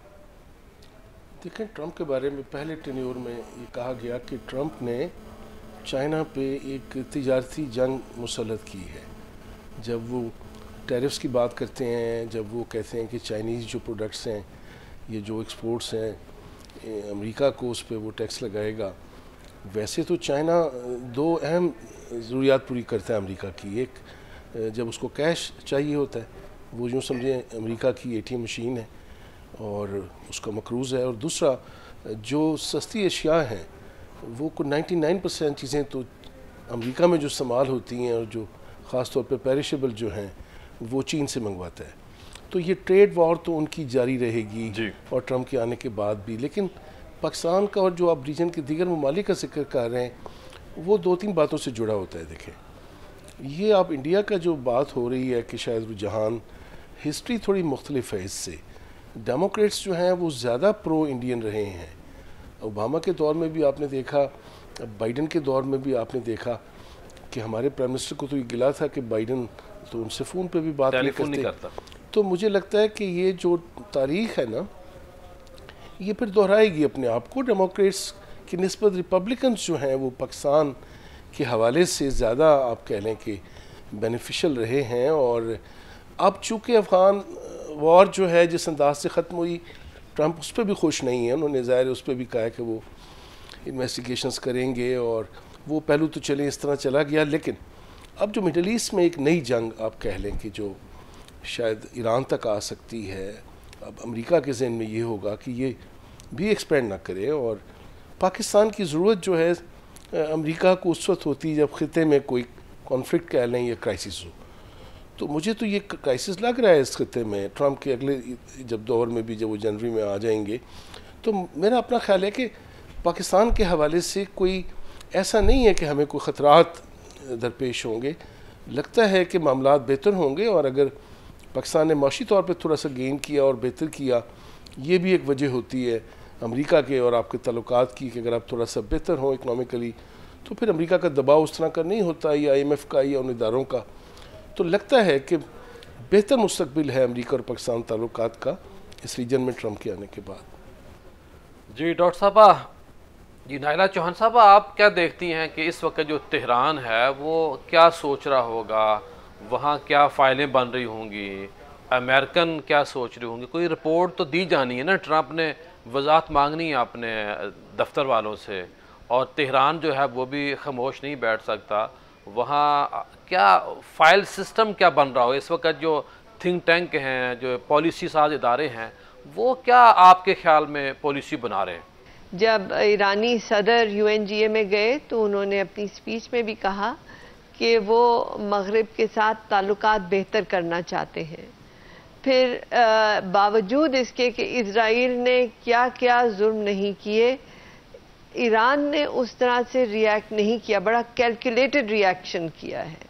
देखें ट्रंप के बारे में पहले टेन्योर में ये कहा गया कि ट्रंप ने चाइना पे एक तिजारती जंग मुसल्लत की है। जब वो टैरिफ्स की बात करते हैं, जब वो कहते हैं कि चाइनीज़ जो प्रोडक्ट्स हैं, ये जो एक्सपोर्ट्स हैं अमेरिका को, उस पर वो टैक्स लगाएगा। वैसे तो चाइना 2 अहम ज़रूरियात पूरी करता है अमेरिका की। एक जब उसको कैश चाहिए होता है, वो यूँ समझें अमेरिका की ATM मशीन है और उसका मकरूज़ है। और दूसरा जो सस्ती अशिया हैं वो को 99% चीज़ें तो अमेरिका में जो इस्तेमाल होती हैं और जो ख़ास तौर पे पेरिशेबल जो हैं वो चीन से मंगवाता है। तो ये ट्रेड वॉर तो उनकी जारी रहेगी जी। और ट्रंप के आने के बाद भी। लेकिन पाकिस्तान का और जो आप रीजन के दीगर ममालिक का जिक्र कर रहे हैं वो 2-3 बातों से जुड़ा होता है। देखें, ये आप इंडिया का जो बात हो रही है कि शायद रुझान, हिस्ट्री थोड़ी मुख्तलिफ है इससे। डेमोक्रेट्स जो हैं वो ज़्यादा प्रो इंडियन रहे हैं। ओबामा के दौर में भी आपने देखा, बाइडन के दौर में भी आपने देखा कि हमारे प्राइम मिनिस्टर को तो ये गिला था कि बाइडन तो उनसे फ़ोन पे भी बात नहीं करता। तो मुझे लगता है कि ये जो तारीख़ है ना, ये फिर दोहराएगी अपने आप को। डेमोक्रेट्स की निस्बत रिपब्लिकन्स जो हैं वो पाकिस्तान के हवाले से ज़्यादा आप कह लें कि बेनिफिशियल रहे हैं। और अब चूँकि अफ़गान वॉर जो है जिस अंदाज से ख़त्म हुई, ट्रंप उस पर भी खुश नहीं है। उन्होंने ज़ाहिर उस पर भी कहा है कि वो इन्वेस्टिगेशंस करेंगे और वो पहलू तो चले इस तरह चला गया। लेकिन अब जो मिडल ईस्ट में एक नई जंग आप कह लें कि जो शायद ईरान तक आ सकती है, अब अमेरिका के ज़हन में ये होगा कि ये भी एक्सपेंड ना करे। और पाकिस्तान की ज़रूरत जो है अमेरिका को उस वक्त होती है जब ख़िते में कोई कॉन्फ्लिक्ट कह लें या क्राइसिस हो। तो मुझे तो ये क्राइसिस लग रहा है इस खत्ते में। ट्रंप के अगले जब दौर में भी जब वो जनवरी में आ जाएंगे, तो मेरा अपना ख्याल है कि पाकिस्तान के हवाले से कोई ऐसा नहीं है कि हमें कोई ख़तरात दरपेश होंगे। लगता है कि मामलात बेहतर होंगे। और अगर पाकिस्तान ने माशी तौर पर थोड़ा सा गेन किया और बेहतर किया, ये भी एक वजह होती है अमेरिका के और आपके ताल्लुकात की कि अगर आप थोड़ा सा बेहतर हों इकनॉमिकली, तो फिर अमेरिका का दबाव उस तरह का नहीं होता, या IMF का या उन इदारों का। तो लगता है कि बेहतर मुस्तकबिल है अमेरिका और पाकिस्तान ताल्लुकात का इस रीजन में ट्रंप के आने के बाद। जी डॉक्टर साहबा, जी नाइला चौहान साहबा, आप क्या देखती हैं कि इस वक्त जो तेहरान है वो क्या सोच रहा होगा, वहाँ क्या फाइलें बन रही होंगी, अमेरिकन क्या सोच रही होंगी? कोई रिपोर्ट तो दी जानी है ना, ट्रंप ने वजाहत मांगनी है अपने दफ्तर वालों से, और तेहरान जो है वो भी खामोश नहीं बैठ सकता। वहाँ क्या फाइल सिस्टम क्या बन रहा हो इस वक्त? जो थिंक टैंक हैं, जो पॉलिसी साज इदारे हैं, वो क्या आपके ख्याल में पॉलिसी बना रहे हैं? जब ईरानी सदर UNGA में गए तो उन्होंने अपनी स्पीच में भी कहा कि वो मगरिब के साथ ताल्लुकात बेहतर करना चाहते हैं। फिर बावजूद इसके कि इज़राइल ने क्या क्या जुर्म नहीं किए, ईरान ने उस तरह से रिएक्ट नहीं किया। बड़ा कैलकुलेटेड रिएक्शन किया है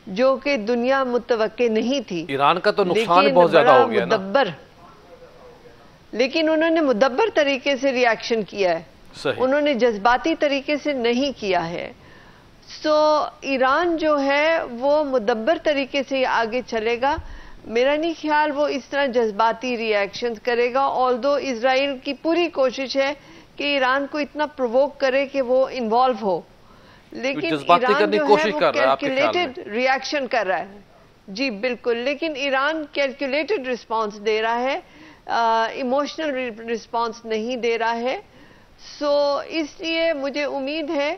जो कि दुनिया मुतवक्के नहीं थी। ईरान का तो नुकसान बहुत ज्यादा हो गया ना। लेकिन उन्होंने मुदब्बर तरीके से रिएक्शन किया है। सही। उन्होंने जज्बाती तरीके से नहीं किया है। ईरान जो है वो मुदब्बर तरीके से आगे चलेगा। मेरा नहीं ख्याल वो इस तरह जज्बाती रिएक्शन करेगा। ऑल्दो इजराइल की पूरी कोशिश है कि ईरान को इतना प्रोवोक करे कि वो इन्वॉल्व हो, लेकिन ईरान जो है वो कैलकुलेटेड रिएक्शन कर रहा है। जी बिल्कुल, लेकिन ईरान कैलकुलेटेड रिस्पॉन्स दे रहा है, इमोशनल रिस्पॉन्स नहीं दे रहा है। इसलिए मुझे उम्मीद है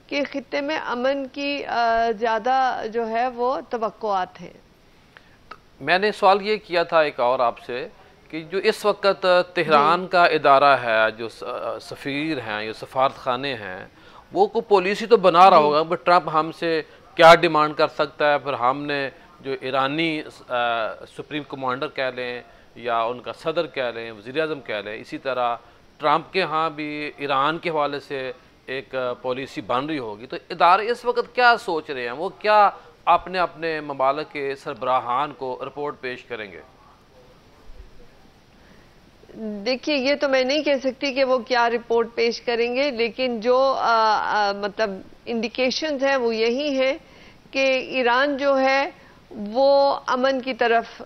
कि खित्ते में अमन की ज़्यादा जो है वो तवक्कुआत हैं। मैंने सवाल ये किया था एक और आपसे कि जो इस वक्त तेहरान का इदारा है, जो सफ़ीर हैं या सफारत खाने हैं, वो को पॉलिसी तो बना रहा होगा, बट ट्रंप हमसे क्या डिमांड कर सकता है? फिर हमने जो ईरानी सुप्रीम कमांडर कह लें या उनका सदर कह लें, वज़ीर आज़म कह लें, इसी तरह ट्रंप के यहाँ भी ईरान के हवाले से एक पॉलिसी बन रही होगी। तो इदारे इस वक्त क्या सोच रहे हैं? वो क्या अपने अपने ममालिक के सरबराहान को रिपोर्ट पेश करेंगे? देखिए, ये तो मैं नहीं कह सकती कि वो क्या रिपोर्ट पेश करेंगे, लेकिन जो मतलब इंडिकेशंस हैं वो यही है कि ईरान जो है वो अमन की तरफ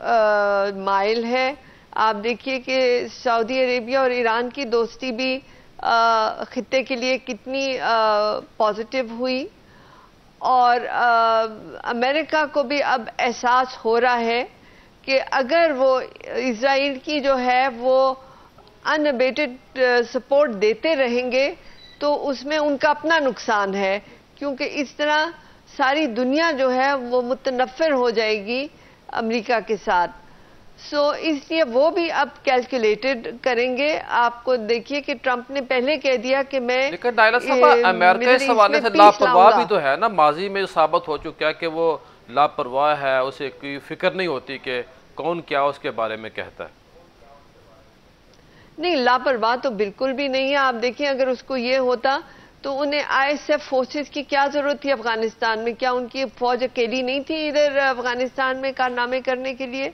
माइल है। आप देखिए कि सऊदी अरेबिया और ईरान की दोस्ती भी खित्ते के लिए कितनी पॉजिटिव हुई, और अमेरिका को भी अब एहसास हो रहा है कि अगर वो इज़राइल की जो है वो अनअबेटेड सपोर्ट देते रहेंगे तो उसमें उनका अपना नुकसान है, क्योंकि इस तरह सारी दुनिया जो है वो मुतनफ़िर हो जाएगी अमेरिका के साथ। इसलिए वो भी अब कैलकुलेटेड करेंगे। आपको देखिए कि ट्रंप ने पहले कह दिया कि मैं, लेकिन नाइला साहब, अमेरिका इस हवाले से लापरवाह भी तो है ना। माजी में साबित हो चुका है कि वो लापरवाह है, उसे कोई फिक्र नहीं होती कि कौन क्या उसके बारे में कहता है? नहीं, लापरवाह तो बिल्कुल भी नहीं है। आप देखिए, अगर उसको ये होता तो उन्हें आईएसएफ फोर्सेस की क्या जरूरत थी अफगानिस्तान में? क्या उनकी फौज अकेली नहीं थी इधर अफगानिस्तान में कारनामे करने के लिए?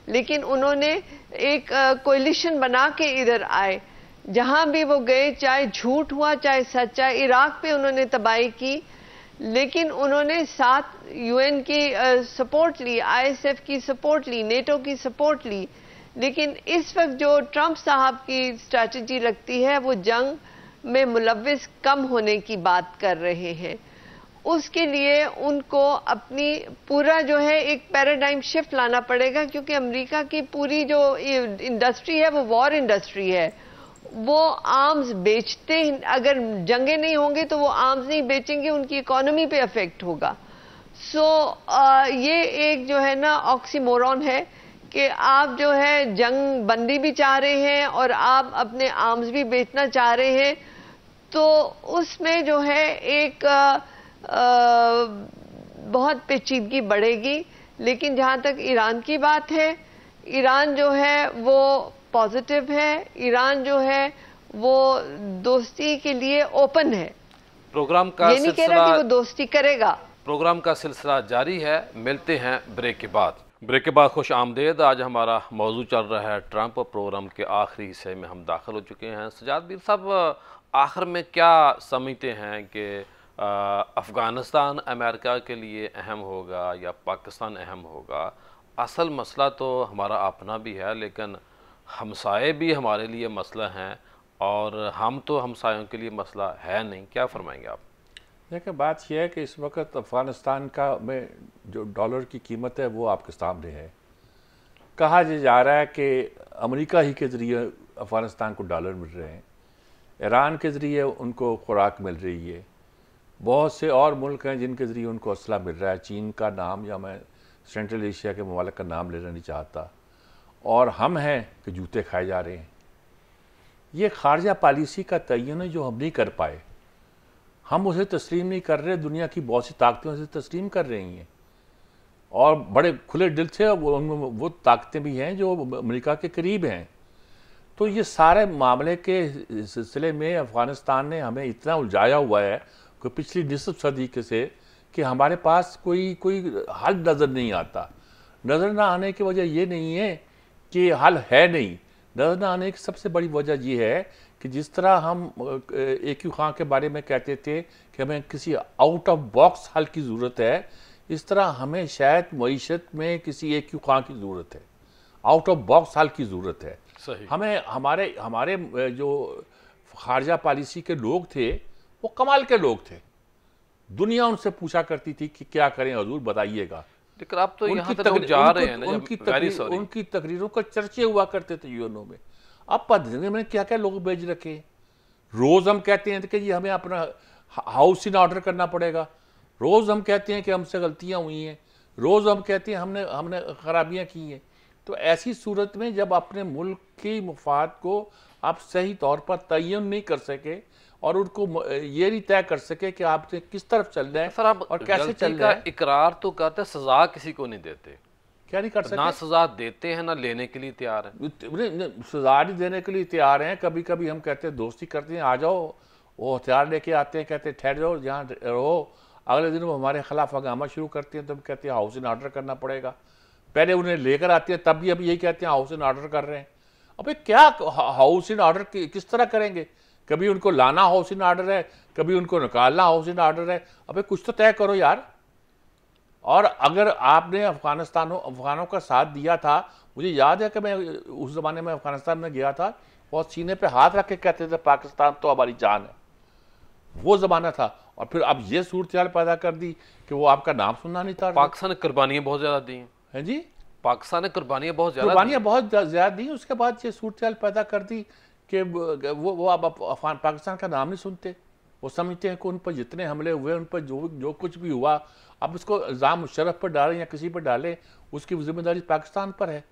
लेकिन उन्होंने एक कोलिशन बना के इधर आए। जहां भी वो गए, चाहे झूठ हुआ चाहे सच, चाहे इराक पे उन्होंने तबाही की, लेकिन उन्होंने साथ यूएन की सपोर्ट ली, आईएसएफ की सपोर्ट ली, नेटो की सपोर्ट ली। लेकिन इस वक्त जो ट्रंप साहब की स्ट्रैटेजी लगती है, वो जंग में मुलव्विस कम होने की बात कर रहे हैं। उसके लिए उनको अपनी पूरा जो है एक पैराडाइम शिफ्ट लाना पड़ेगा, क्योंकि अमेरिका की पूरी जो इंडस्ट्री है वो वॉर इंडस्ट्री है। वो आर्म्स बेचते, अगर जंगे नहीं होंगे तो वो आर्म्स नहीं बेचेंगे, उनकी इकोनॉमी पे अफेक्ट होगा। ये एक जो है ना ऑक्सीमोरॉन है कि आप जो है जंग बंदी भी चाह रहे हैं और आप अपने आर्म्स भी बेचना चाह रहे हैं, तो उसमें जो है एक बहुत पेचीदगी बढ़ेगी। लेकिन जहां तक ईरान की बात है, ईरान जो है वो पॉजिटिव है, ईरान जो है वो दोस्ती के लिए ओपन है। प्रोग्राम का ये नहीं कह रहा कि वो दोस्ती करेगा। प्रोग्राम का सिलसिला जारी है। मिलते हैं ब्रेक के बाद। ब्रेक के बाद खुश आमदेद। आज हमारा मौजू चल रहा है ट्रंप। प्रोग्राम के आखिरी हिस्से में हम दाखिल हो चुके हैं। सजाद बीर साहब, आखिर में क्या समझते हैं कि अफ़गानिस्तान अमेरिका के लिए अहम होगा या पाकिस्तान अहम होगा? असल मसला तो हमारा अपना भी है, लेकिन हमसाए भी हमारे लिए मसला हैं और हम तो हमसायों के लिए मसला है नहीं। क्या फरमाएंगे आप? देखिए, बात यह है कि इस वक्त अफ़गानिस्तान का में जो डॉलर की कीमत है वो आपके सामने है। कहा जा रहा है कि अमेरिका ही के ज़रिए अफ़गानिस्तान को डॉलर मिल रहे हैं, ईरान के ज़रिए उनको खुराक मिल रही है, बहुत से और मुल्क हैं जिनके ज़रिए उनको असला मिल रहा है। चीन का नाम, या मैं सेंट्रल एशिया के ममालिक का नाम लेना नहीं चाहता, और हम हैं कि जूते खाए जा रहे हैं। ये खारजा पॉलिसी का तयन है जो हम नहीं कर पाए, हम उसे तस्लीम नहीं कर रहे। दुनिया की बहुत सी ताकतें उसे तस्लीम कर रही हैं और बड़े खुले दिल से वो ताकतें भी हैं जो अमेरिका के करीब हैं। तो ये सारे मामले के सिलसिले में अफ़गानिस्तान ने हमें इतना उलझाया हुआ है कि पिछली निसफ सदी के से कि हमारे पास कोई हल नज़र नहीं आता। नज़र ना आने की वजह ये नहीं है कि हल है नहीं, नज़र ना आने की सबसे बड़ी वजह ये है कि जिस तरह हम AQ खां के बारे में कहते थे कि हमें किसी आउट ऑफ बॉक्स हल की ज़रूरत है, इस तरह हमें शायद मईशत में किसी AQ खां की ज़रूरत है, आउट ऑफ बॉक्स हल की ज़रूरत है। सही। हमें हमारे जो खारजा पॉलिसी के लोग थे वो कमाल के लोग थे। दुनिया उनसे पूछा करती थी कि क्या करें हजूर बताइएगा। लेकिन आप तो यहाँ तक लोग जा रहे हैं ना, उनकी तकरीरों का चर्चे हुआ करते थे यूएनओ में। अब पता में क्या क्या लोग भेज रखे। रोज़ हम कहते हैं कि जी हमें अपना हाउस इन ऑर्डर करना पड़ेगा, रोज़ हम कहते हैं कि हमसे गलतियाँ हुई हैं, रोज़ हम कहते हैं हमने खराबियाँ की हैं। तो ऐसी सूरत में जब अपने मुल्क की मुफाद को आप सही तौर पर तयन नहीं कर सके और उनको ये नहीं तय कर सके कि आपने किस तरफ चलना है और कैसे चलना है। इकरार तो करते, सजा किसी को नहीं देते। क्या नहीं कर सकते? ना सजा देते हैं ना लेने के लिए तैयार है। सजा नहीं देने के लिए तैयार हैं। कभी कभी हम कहते हैं दोस्ती करते हैं, आ जाओ, वो हथियार लेके आते हैं, कहते हैं ठहर जाओ जहाँ रहो। अगले दिन वो हमारे खिलाफ हंगामा शुरू करते हैं, तब कहते हैं हाउस इन ऑर्डर करना पड़ेगा। पहले उन्हें लेकर आते हैं तब भी अब यही कहते हैं हाउस इन ऑर्डर कर रहे हैं। अबे क्या हाउस इन ऑर्डर किस तरह करेंगे? कभी उनको लाना हाउस इन ऑर्डर है, कभी उनको निकालना हाउस इन ऑर्डर है। अबे कुछ तो तय करो यार। और अगर आपने अफगानों का साथ दिया था, मुझे याद है कि मैं उस ज़माने में अफगानिस्तान में गया था और सीने पे हाथ रख के कहते थे पाकिस्तान तो हमारी जान है, वो ज़माना था। और फिर अब ये सूरत हाल पैदा कर दी कि वो आपका नाम सुनना नहीं था। पाकिस्तान ने कुर्बानियाँ बहुत ज़्यादा दी हैं जी, पाकिस्तान ने कुर्बानियाँ बहुत ज़्यादा दी। उसके बाद ये सूरत हाल पैदा कर दी कि वो अब पाकिस्तान का नाम नहीं सुनते। वो समझते हैं कि उन पर जितने हमले हुए, उन पर जो कुछ भी हुआ, अब उसको इल्ज़ाम मुशर्रफ पर डालें या किसी पर डालें, उसकी जिम्मेदारी पाकिस्तान पर है।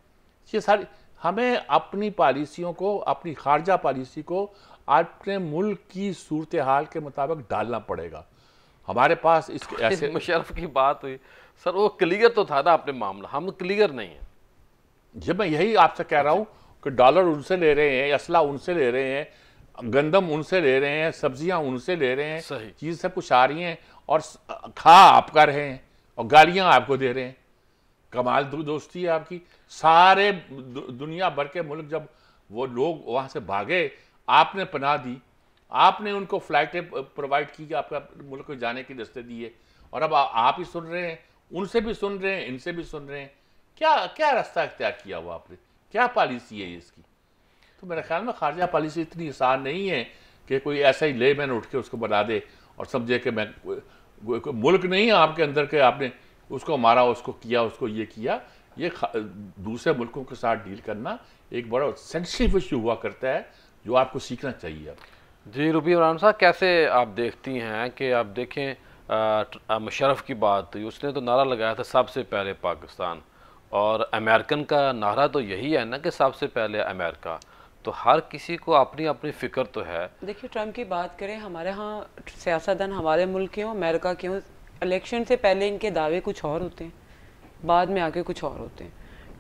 ये सारी हमें अपनी पॉलिसियों को, अपनी खारजा पॉलिसी को अपने मुल्क की सूरत हाल के मुताबिक डालना पड़ेगा। हमारे पास इसके ऐसे मुशर्रफ की बात हुई सर, वो क्लियर तो था ना अपने मामला, हम क्लियर नहीं है। जब मैं यही आपसे कह रहा हूं कि डॉलर उनसे ले रहे हैं, असला उनसे ले रहे हैं, गंदम उनसे ले रहे हैं, सब्जियां उनसे ले रहे हैं, सही। चीज सब कुछ आ रही हैं और खा आप कर रहे हैं और गालियां आपको दे रहे हैं। कमाल दोस्ती है आपकी। सारे दुनिया भर के मुल्क जब वो लोग वहां से भागे, आपने पनाह दी, आपने उनको फ्लाइटें प्रोवाइड की, आपका मुल्क को जाने के रास्ते दिए, और अब आप ही सुन रहे हैं, उनसे भी सुन रहे हैं, इनसे भी सुन रहे हैं। क्या क्या रास्ता इख्तियार किया हुआ आपने, क्या पॉलिसी है इसकी? तो मेरे ख्याल में खारजा पॉलिसी इतनी आसान नहीं है कि कोई ऐसा ही ले मैन उठ के उसको बना दे और समझे कि मैं मुल्क नहीं है आपके अंदर के, आपने उसको मारा, उसको किया, उसको ये किया। ये दूसरे मुल्कों के साथ डील करना एक बड़ा सेंसिटिव इशू हुआ करता है जो आपको सीखना चाहिए। जी रूबी इमरान साहब, कैसे आप देखती हैं कि आप देखें मुशर्रफ की बात हुई, उसने तो नारा लगाया था सबसे पहले पाकिस्तान, और अमेरिकन का नारा तो यही है ना कि सबसे पहले अमेरिका। तो हर किसी को अपनी अपनी फ़िक्र तो है। देखिए ट्रम्प की बात करें, हमारे यहाँ सियासतदान हमारे मुल्क के हों, अमेरिका के हों, इलेक्शन से पहले इनके दावे कुछ और होते हैं, बाद में आके कुछ और होते हैं।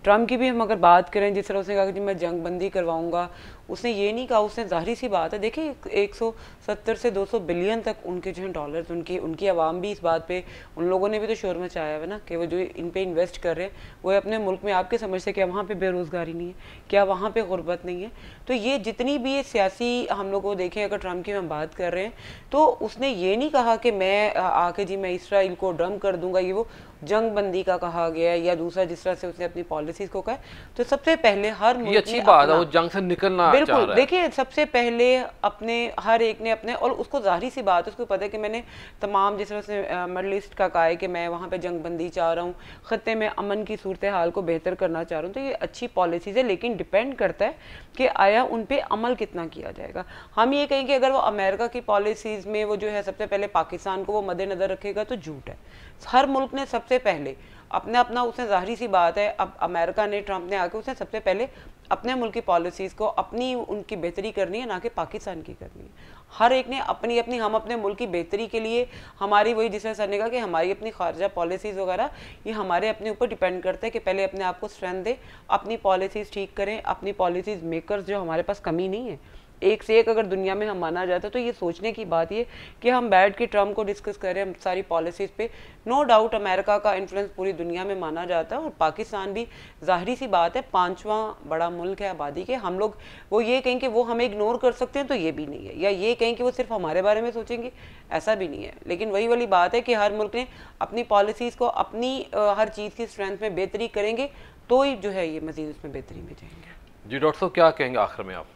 ट्रम्प की भी हम अगर बात करें, जिस तरह उसने कहा कि मैं जंग बंदी करवाऊंगा, उसने ये नहीं कहा, उसने जाहिर सी बात है, देखिए 170 से 200 बिलियन तक उनके जो हैं डॉलर्स, उनकी आवाम भी इस बात पे, उन लोगों ने भी तो शोर मचाया है ना कि वो जो इन पे इन्वेस्ट कर रहे हैं वो अपने मुल्क में। आपके समझते क्या वहाँ पे बेरोज़गारी नहीं है, क्या वहाँ पे गुर्बत नहीं है? तो ये जितनी भी ये सियासी हम लोग को देखें, अगर ट्रम्प की हम बात कर रहे हैं, तो उसने ये नहीं कहा कि मैं आके जी मैं इसराइल को ड्रम कर दूंगा, ये वो जंग बंदी का कहा गया है, या दूसरा जिस तरह से उसने अपनी पॉलिसीज को कहा। तो सबसे पहले हर मुल्क ये अच्छी बात है, वो जंग से निकलना चाह रहा है। देखिए सबसे पहले अपने हर एक ने अपने, और उसको जाहिर सी बात है, उसको पता है कि मैंने तमाम जिस तरह से मिडल ईस्ट का कहा है कि मैं वहाँ पे जंग बंदी चाह रहा हूँ, ख़त्ते में अमन की सूरत हाल को बेहतर करना चाह रहा हूँ। तो ये अच्छी पॉलिसीज़ है, लेकिन डिपेंड करता है कि आया उन पर अमल कितना किया जाएगा। हम ये कहें कि अगर वो अमेरिका की पॉलिसीज़ में वो जो है सबसे पहले पाकिस्तान को वो मद्देनज़र रखेगा तो झूठ है। हर मुल्क ने सबसे पहले अपना उसने जाहिर सी बात है, अब अमेरिका ने, ट्रम्प ने आके उसने सबसे पहले अपने मुल्क की पॉलिसीज़ को अपनी उनकी बेहतरी करनी है, ना कि पाकिस्तान की करनी है। हर एक ने अपनी अपनी, हम अपने मुल्क की बेहतरी के लिए हमारी वही जिस तरह सर ने कहा कि हमारी अपनी खारजा पॉलिसीज़ वगैरह ये हमारे अपने ऊपर डिपेंड करता है कि पहले अपने आप को स्ट्रेंथ दें, अपनी पॉलिसीज़ ठीक करें। अपनी पॉलिसीज़ मेकर्स जो हमारे पास कमी नहीं है, एक से एक अगर दुनिया में हम माना जाता है, तो ये सोचने की बात ये कि हम बैठ के ट्रम्प को डिस्कस करें हम सारी पॉलिसीज़ पे। नो डाउट अमेरिका का इन्फ्लुएंस पूरी दुनिया में माना जाता है, और पाकिस्तान भी जाहिर सी बात है 5वां बड़ा मुल्क है आबादी के। हम लोग वो ये कहें कि वो हमें इग्नोर कर सकते हैं तो ये भी नहीं है, या ये कहें कि वो सिर्फ हमारे बारे में सोचेंगे, ऐसा भी नहीं है। लेकिन वही वाली बात है कि हर मुल्क ने अपनी पॉलिसीज़ को, अपनी हर चीज़ की स्ट्रेंथ में बेहतरी करेंगे तो ही जो है ये मज़ीद उसमें बेहतरी में जाएंगे। जी डॉक्टर साहब, क्या कहेंगे आखिर में आप?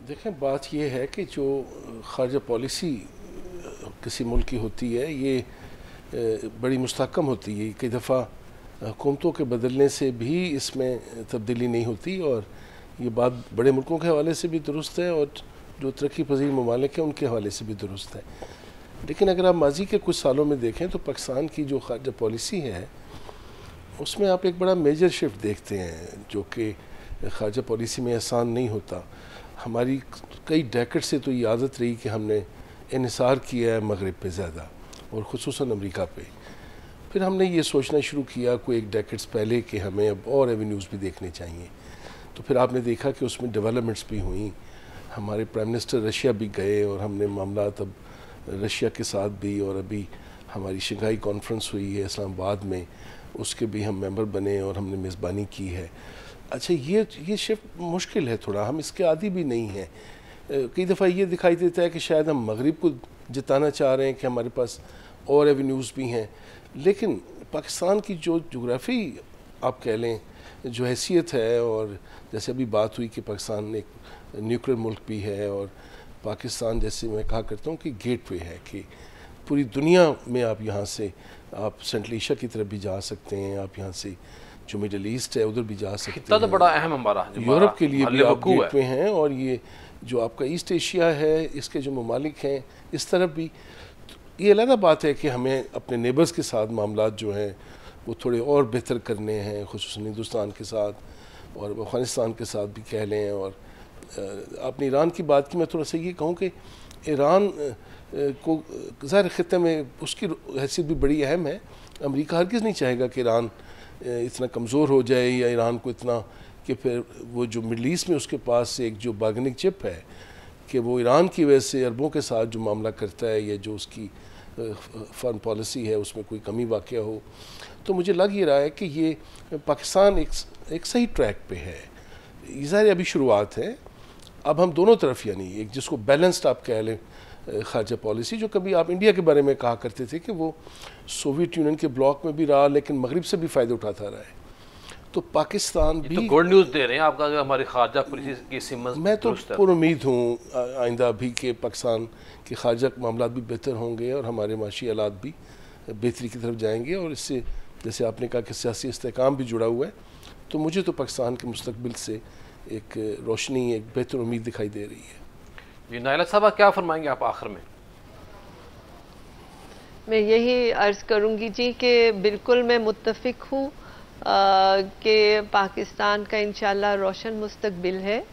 देखें, बात यह है कि जो खारजा पॉलिसी किसी मुल्क की होती है ये बड़ी मुस्तहकम होती है। कई दफ़ा हुकूमतों के बदलने से भी इसमें तब्दीली नहीं होती, और ये बात बड़े मुल्कों के हवाले से भी दुरुस्त है और जो तरक्की पजीर ममालिक हैं उनके हवाले से भी दुरुस्त है। लेकिन अगर आप माजी के कुछ सालों में देखें तो पाकिस्तान की जो खारजा पॉलिसी है उसमें आप एक बड़ा मेजर शिफ्ट देखते हैं, जो कि खारजा पॉलिसी में आसान नहीं होता। हमारी कई डेकेड से तो ये आदत रही कि हमने इन्हिसार किया है मगरिब पे ज़्यादा, और ख़ुसूसन अमेरिका पे। फिर हमने ये सोचना शुरू किया कोई एक डेकेड्स पहले कि हमें अब और एवेन्यूज़ भी देखने चाहिए। तो फिर आपने देखा कि उसमें डेवलपमेंट्स भी हुई। हमारे प्राइम मिनिस्टर रशिया भी गए और हमने मामला अब रशिया के साथ भी, और अभी हमारी शंघाई कॉन्फ्रेंस हुई है इस्लामाबाद में, उसके भी हम मेंबर बने और हमने मेज़बानी की है। अच्छा, ये शिफ्ट मुश्किल है थोड़ा, हम इसके आदी भी नहीं हैं। कई दफ़ा ये दिखाई देता है कि शायद हम मगरिब को जिताना चाह रहे हैं कि हमारे पास और एवेन्यूज़ भी हैं, लेकिन पाकिस्तान की जो जोग्राफ़ी आप कह लें, जो हैसियत है, और जैसे अभी बात हुई कि पाकिस्तान एक न्यूक्लियर मुल्क भी है, और पाकिस्तान जैसे मैं कहा करता हूँ कि गेटवे है कि पूरी दुनिया में आप यहाँ से आप सेंट्रल एशिया की तरफ भी जा सकते हैं, आप यहाँ से जो मिडल ईस्ट है उधर भी जा सकते हैं। तो बड़ा अहम हमारा यूरोप के लिए भी आप गेटवे हैं, और ये जो आपका ईस्ट एशिया है इसके जो ममालिक हैं इस तरफ भी। ये अलग बात है कि हमें अपने नेबर्स के साथ मामलात जो हैं वो थोड़े और बेहतर करने हैं, खुसूसन हिंदुस्तान के साथ और अफ़गानिस्तान के साथ भी कह लें। और आपने ईरान की बात की, मैं थोड़ा सा ये कहूँ कि ईरान को ज़ाहिर ख़ित्ते में उसकी हैसियत भी बड़ी अहम है। अमेरिका हरगिज़ नहीं चाहेगा कि ईरान इतना कमज़ोर हो जाए या ईरान को इतना कि फिर वो जो मिडल ईस्ट में उसके पास एक जो बार्गेनिंग चिप है कि वो ईरान की वजह से अरबों के साथ जो मामला करता है या जो उसकी फॉरेन पॉलिसी है उसमें कोई कमी वाक़या हो, तो मुझे लग ये रहा है कि ये पाकिस्तान एक सही ट्रैक पे है। ज़ाहिर अभी शुरुआत है, अब हम दोनों तरफ यानी एक जिसको बैलेंस्ड आप कह लें खारजा पॉलिसी, जो कभी आप इंडिया के बारे में कहा करते थे कि वो सोवियत यूनियन के ब्लॉक में भी रहा लेकिन मगरिब से भी फ़ायदे उठाता रहा है, तो पाकिस्तान भी तो गुड न्यूज़ दे रहे हैं आपका कि हमारी खारजा पॉलिसी की सिमत मैं तो पुरुम्मीद हूँ आइंदा भी कि पाकिस्तान के खारजा मामला भी बेहतर होंगे और हमारे माशी हालात भी बेहतरी की तरफ जाएंगे, और इससे जैसे आपने कहा कि सियासी इस्तेहकाम भी जुड़ा हुआ है, तो मुझे तो पाकिस्तान के मुस्तकबिल से एक रोशनी, एक बेहतर उम्मीद दिखाई दे रही है। जी नायला साहब क्या फरमाएंगे आप आखिर में? मैं यही अर्ज़ करूंगी जी कि बिल्कुल मैं मुत्तफिक हूँ कि पाकिस्तान का इंशाल्लाह रोशन मुस्तकबिल है,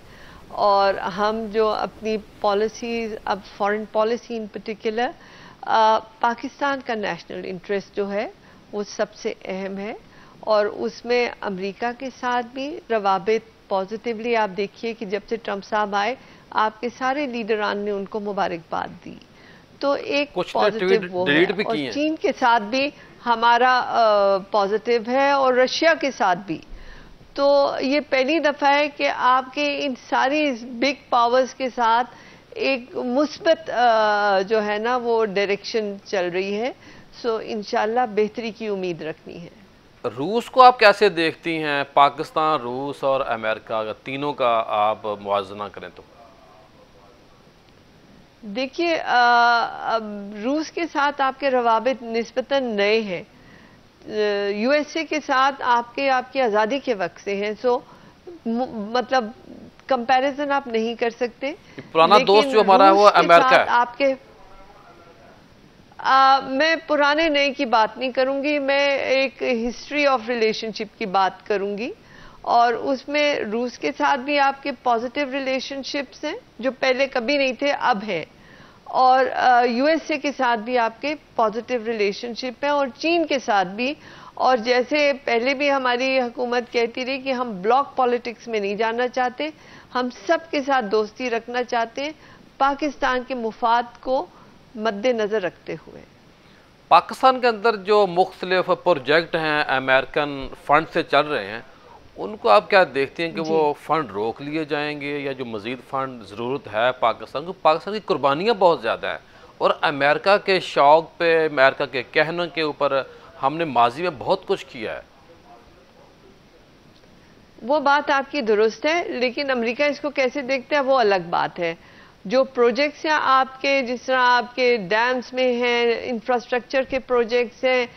और हम जो अपनी पॉलिसीज़, अब foreign policy in particular, Pakistan का नेशनल इंटरेस्ट जो है वो सबसे अहम है, और उसमें अमेरिका के साथ भी रवाबित पॉजिटिवली आप देखिए कि जब से ट्रंप साहब आए आपके सारे लीडरान ने उनको मुबारकबाद दी, तो एक पॉजिटिव वो है। और चीन के साथ भी हमारा पॉजिटिव है, और रशिया के साथ भी। तो ये पहली दफ़ा है कि आपके इन सारी बिग पावर्स के साथ एक मुस्बत जो है ना वो डायरेक्शन चल रही है। सो इंशाल्लाह बेहतरी की उम्मीद रखनी है। रूस को आप कैसे देखती हैं? पाकिस्तान, रूस और अमेरिका तीनों का आप मुआवजा करें तो? देखिए रूस के साथ आपके रवाबित निस्बतन नए हैं, यूएसए के साथ आपकी आज़ादी के वक्त से हैं, सो मतलब कंपैरिजन आप नहीं कर सकते। पुराना दोस्त जो हमारा है वो अमेरिका है। आपके मैं पुराने नए की बात नहीं करूंगी, मैं एक हिस्ट्री ऑफ रिलेशनशिप की बात करूंगी, और उसमें रूस के साथ भी आपके पॉजिटिव रिलेशनशिप्स हैं जो पहले कभी नहीं थे, अब हैं, और यूएसए के साथ भी आपके पॉजिटिव रिलेशनशिप हैं, और चीन के साथ भी। और जैसे पहले भी हमारी हुकूमत कहती रही कि हम ब्लॉक पॉलिटिक्स में नहीं जाना चाहते, हम सब के साथ दोस्ती रखना चाहते हैं, पाकिस्तान के मुफाद को मद्देनजर रखते हुए। पाकिस्तान के अंदर जो मुख्तलिफ प्रोजेक्ट हैं अमेरिकन फंड से चल रहे हैं, उनको आप क्या देखते हैं कि वो फंड रोक लिए जाएंगे या जो मज़ीद फंड ज़रूरत है पाकिस्तान को? पाकिस्तान की कुर्बानियाँ बहुत ज़्यादा हैं, और अमेरिका के शौक़ पे, अमेरिका के कहने के ऊपर हमने माजी में बहुत कुछ किया है। वो बात आपकी दुरुस्त है, लेकिन अमेरिका इसको कैसे देखता है वो अलग बात है। जो प्रोजेक्ट्स हैं आपके, जिस तरह आपके डैम्स में हैं, इंफ्रास्ट्रक्चर के प्रोजेक्ट्स हैं,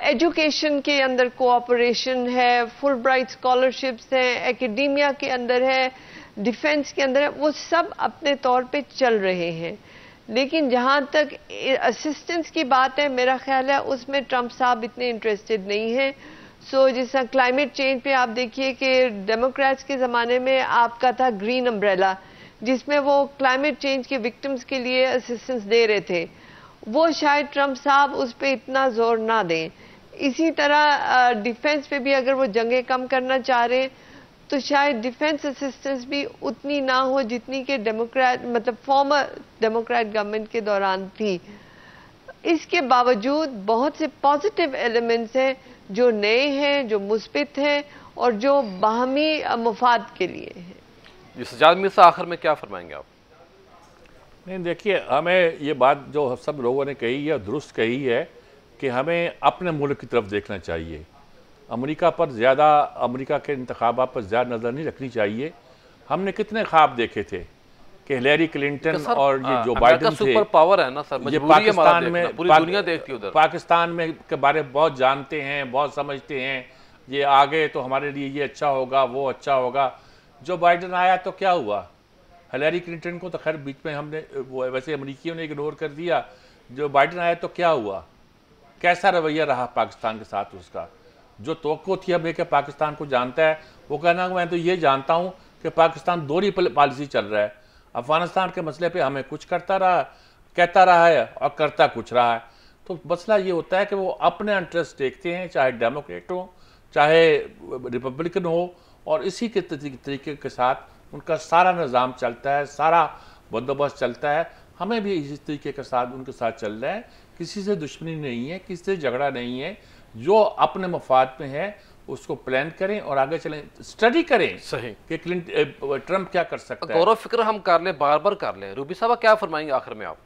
एजुकेशन के अंदर कोऑपरेशन है, फुल ब्राइट स्कॉलरशिप्स हैं, एकेडेमिया के अंदर है, डिफेंस के अंदर है, वो सब अपने तौर पे चल रहे हैं। लेकिन जहां तक असिस्टेंस की बात है, मेरा ख्याल है उसमें ट्रंप साहब इतने इंटरेस्टेड नहीं हैं। सो जैसा क्लाइमेट चेंज पे आप देखिए कि डेमोक्रेट्स के ज़माने में आपका था ग्रीन अम्ब्रेला, जिसमें वो क्लाइमेट चेंज के विक्टिम्स के लिए असिस्टेंस दे रहे थे, वो शायद ट्रंप साहब उस पर इतना जोर ना दें। इसी तरह डिफेंस पे भी अगर वो जंगें कम करना चाह रहे हैं तो शायद डिफेंस असिस्टेंस भी उतनी ना हो जितनी कि डेमोक्रेट मतलब फॉर्मर डेमोक्रेट गवर्नमेंट के दौरान थी। इसके बावजूद बहुत से पॉजिटिव एलिमेंट्स हैं जो नए हैं, जो मुस्बित हैं और जो बाहमी मुफाद के लिए हैं। सजाद मिर्ज़ा आखिर में क्या फरमाएंगे आप? नहीं देखिए, हमें ये बात जो सब लोगों ने कही है दुरुस्त कही है कि हमें अपने मुल्क की तरफ देखना चाहिए। अमेरिका पर ज़्यादा, अमेरिका के इंतखाबात पर ज़्यादा नज़र नहीं रखनी चाहिए। हमने कितने ख्वाब देखे थे कि हिलेरी क्लिंटन और ये जो बाइडन थे, सुपर पावर है ना सर, ये पाकिस्तान में पूरी दुनिया देखती है उधर। पाकिस्तान में के बारे में बहुत जानते हैं, बहुत समझते हैं, ये आगे तो हमारे लिए ये अच्छा होगा, वो अच्छा होगा। जो बाइडन आया तो क्या हुआ? हिलेरी क्लिंटन को तो खैर बीच में हमने वो वैसे अमरीकियों ने इग्नोर कर दिया। जो बाइडन आया तो क्या हुआ? कैसा रवैया रहा पाकिस्तान के साथ उसका? जो तवक्को थी हमें कि पाकिस्तान को जानता है, वो कहना मैं तो ये जानता हूँ कि पाकिस्तान दोहरी पॉलिसी चल रहा है। अफगानिस्तान के मसले पे हमें कुछ कहता रहा है और करता कुछ रहा है। तो मसला ये होता है कि वो अपने इंटरेस्ट देखते हैं, चाहे डेमोक्रेट हो चाहे रिपब्लिकन हो, और इसी के तरीके के साथ उनका सारा निज़ाम चलता है, सारा बंदोबस्त चलता है। हमें भी इसी तरीके के साथ उनके साथ चल रहा है। किसी से दुश्मनी नहीं है, किसी से झगड़ा नहीं है। जो अपने मफाद में है उसको प्लान करें और आगे चलें, स्टडी करें सही कि ट्रंप क्या कर सकता है। गौर फिक्र हम कर लें, बार बार कर लें। रूबी साहब क्या फरमाएंगे आखिर में आप?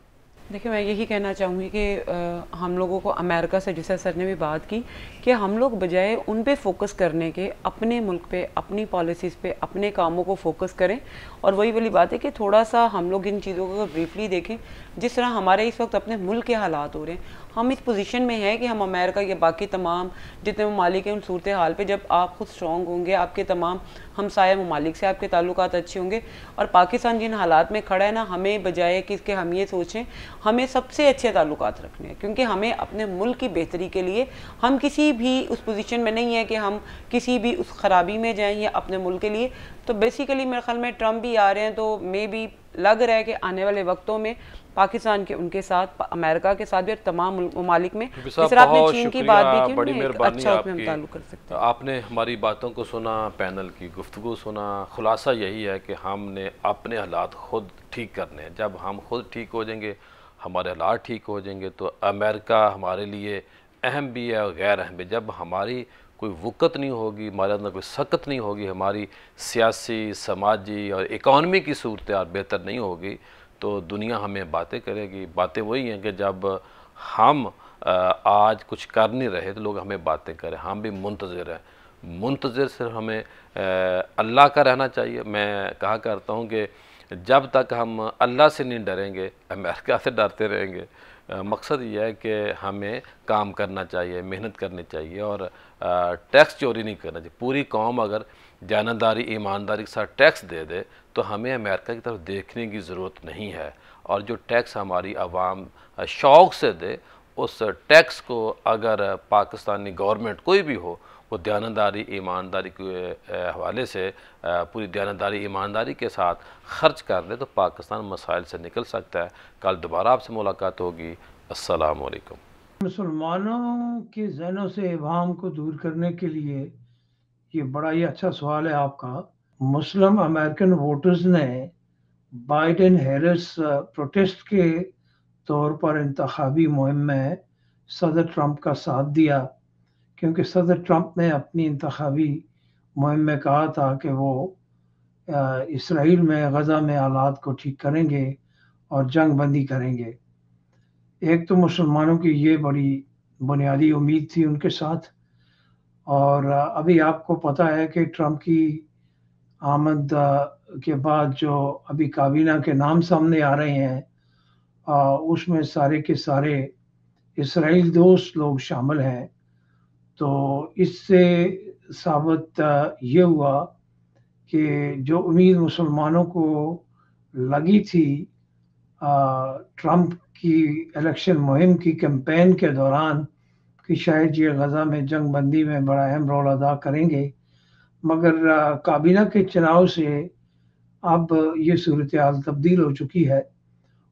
देखिए, मैं यही कहना चाहूँगी कि हम लोगों को अमेरिका से, जैसे सर ने भी बात की, कि हम लोग बजाय उन पे फोकस करने के अपने मुल्क पे, अपनी पॉलिसीज़ पे, अपने कामों को फोकस करें। और वही वाली बात है कि थोड़ा सा हम लोग इन चीज़ों को ब्रीफली देखें। जिस तरह हमारे इस वक्त अपने मुल्क के हालात हो रहे हैं, हम इस पोजीशन में हैं कि हम अमेरिका के बाकी तमाम जितने ममालिक हैं उन सूरत हाल पे जब आप खुद स्ट्रॉन्ग होंगे, आपके तमाम हमसाया ममालिक से आपके ताल्लुकात अच्छे होंगे, और पाकिस्तान जिन हालात में खड़ा है ना, हमें बजाय कि इसके हम ये सोचें हमें सबसे अच्छे ताल्लुकात रखने हैं, क्योंकि हमें अपने मुल्क की बेहतरी के लिए, हम किसी भी उस पोजीशन में नहीं है कि हम किसी भी उस खराबी में जाएं या अपने मुल्क के लिए। तो बेसिकली मेरे ख्याल में ट्रम्प भी आ रहे हैं, तो मे भी लग रहा है कि आने वाले वक्तों में पाकिस्तान के उनके साथ, अमेरिका के साथ भी, और तमाम ममालिक में, रूबी इस साहब तरह आपने बहुत चीन की शुक्रिया, बात भी की, बड़ी उनमें एक मेहरबानी अच्छा उसमें हम ताल्लुक कर आपकी। सकते हैं। आपने हमारी बातों को सुना, पैनल की गुफ्तगू सुना। खुलासा यही है कि हमने अपने हालात खुद ठीक करने हैं। जब हम खुद ठीक हो जाएंगे, हमारे हालात ठीक हो जाएंगे, तो अमेरिका हमारे लिए अहम भी है और गैर अहम भी। जब हमारी कोई वक़्त नहीं होगी, हमारे अंदर कोई सकत नहीं होगी, हमारी सियासी, समाजी और इकॉनमी की सूरत बेहतर नहीं होगी, तो दुनिया हमें बातें करेगी। बातें वही हैं कि जब हम आज कुछ कर नहीं रहे तो लोग हमें बातें करें। हम भी मुंतज़िर हैं। मुंतज़िर सिर्फ हमें अल्लाह का रहना चाहिए। मैं कहा करता हूँ कि जब तक हम अल्लाह से नहीं डरेंगे, अमेरिका से डरते रहेंगे। मकसद ये है कि हमें काम करना चाहिए, मेहनत करनी चाहिए और टैक्स चोरी नहीं करना चाहिए। पूरी कौम अगर जानदारी, ईमानदारी के साथ टैक्स दे दे तो हमें अमेरिका की तरफ देखने की ज़रूरत नहीं है। और जो टैक्स हमारी आवाम शौक़ से दे, उस टैक्स को अगर पाकिस्तानी गवर्नमेंट कोई भी हो, वो दयानतदारी, ईमानदारी के हवाले से पूरी दयानतदारी, ईमानदारी के साथ ख़र्च कर दे, तो पाकिस्तान मसाइल से निकल सकता है। कल दोबारा आपसे मुलाकात होगी। अस्सलाम वालेकुम। मुसलमानों के जहनों से इबाहम को दूर करने के लिए, ये बड़ा ही अच्छा सवाल है आपका। मुस्लिम अमेरिकन वोटर्स ने बाइडेन हैरिस प्रोटेस्ट के तौर पर इंतखाबी मुहिम में सदर ट्रंप का साथ दिया, क्योंकि सदर ट्रंप ने अपनी इंतखाबी मुहिम में कहा था कि वो इसराइल में, गज़ा में हालात को ठीक करेंगे और जंग बंदी करेंगे। एक तो मुसलमानों की ये बड़ी बुनियादी उम्मीद थी उनके साथ, और अभी आपको पता है कि ट्रंप की आमद के बाद जो अभी काबीना के नाम सामने आ रहे हैं, उसमें सारे के सारे इसराइल दोस्त लोग शामिल हैं। तो इससे साबित ये हुआ कि जो उम्मीद मुसलमानों को लगी थी ट्रंप की इलेक्शन मुहिम की कैंपेन के दौरान कि शायद ये गज़ा में जंग बंदी में बड़ा अहम रोल अदा करेंगे, मगर काबीना के चुनाव से अब ये सूरत हाल तब्दील हो चुकी है।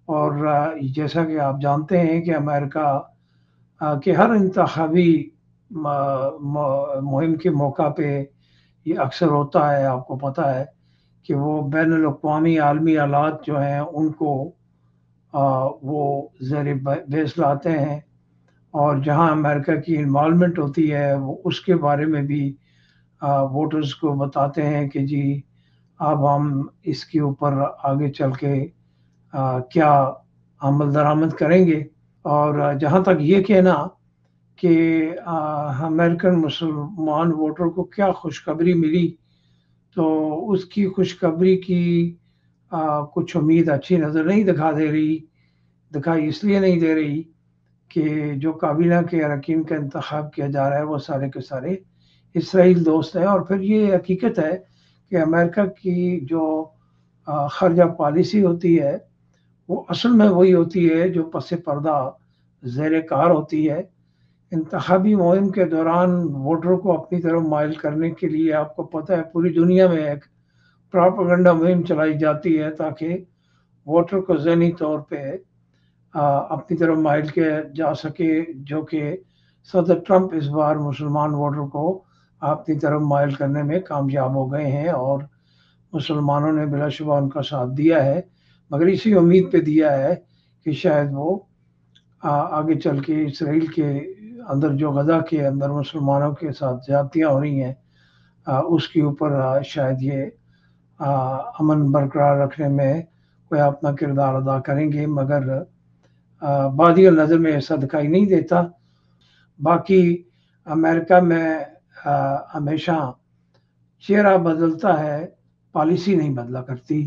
और जैसा कि आप जानते हैं कि अमेरिका के हर इंतखाबी मुहिम के मौका पे ये अक्सर होता है, आपको पता है कि वो बैनुल-अक़वामी आलमी हालात जो हैं उनको वो ज़ेर बहस लाते हैं, और जहां अमेरिका की इन्वॉल्वमेंट होती है वो उसके बारे में भी वोटर्स को बताते हैं कि जी अब हम इसके ऊपर आगे चल के क्या अमल दरामद करेंगे। और जहाँ तक ये कहना कि अमेरिकन मुसलमान वोटर को क्या खुशखबरी मिली, तो उसकी खुशखबरी की कुछ उम्मीद अच्छी नज़र नहीं दिखाई इसलिए नहीं दे रही कि जो काबीना के अरकान का इंतखाब किया जा रहा है वो सारे के सारे इसराइल दोस्त हैं। और फिर ये हकीकत है कि अमेरिका की जो खर्जा पॉलिसी होती है वो असल में वही होती है जो पस पर्दा ज़ेर कार होती है। इंतखाबी मुहिम के दौरान वोटर को अपनी तरफ माइल करने के लिए आपको पता है पूरी दुनिया में एक प्रोपेगेंडा मुहिम चलाई जाती है ताकि वोटर को ज़हनी तौर पे अपनी तरफ माइल किया जा सके, जो कि सदर ट्रंप इस बार मुसलमान वोटर को अपनी तरफ माइल करने में कामयाब हो गए हैं और मुसलमानों ने बिलाशुबा उनका साथ दिया है, मगर इसी उम्मीद पे दिया है कि शायद वो आगे चल के इसराइल के अंदर जो गजा के अंदर मुसलमानों के साथ ज्यादतियाँ हो रही हैं उसके ऊपर शायद ये अमन बरकरार रखने में कोई अपना किरदार अदा करेंगे, मगर बादिया नज़र में ऐसा दिखाई नहीं देता। बाकी अमेरिका में हमेशा चेहरा बदलता है, पॉलिसी नहीं बदला करती।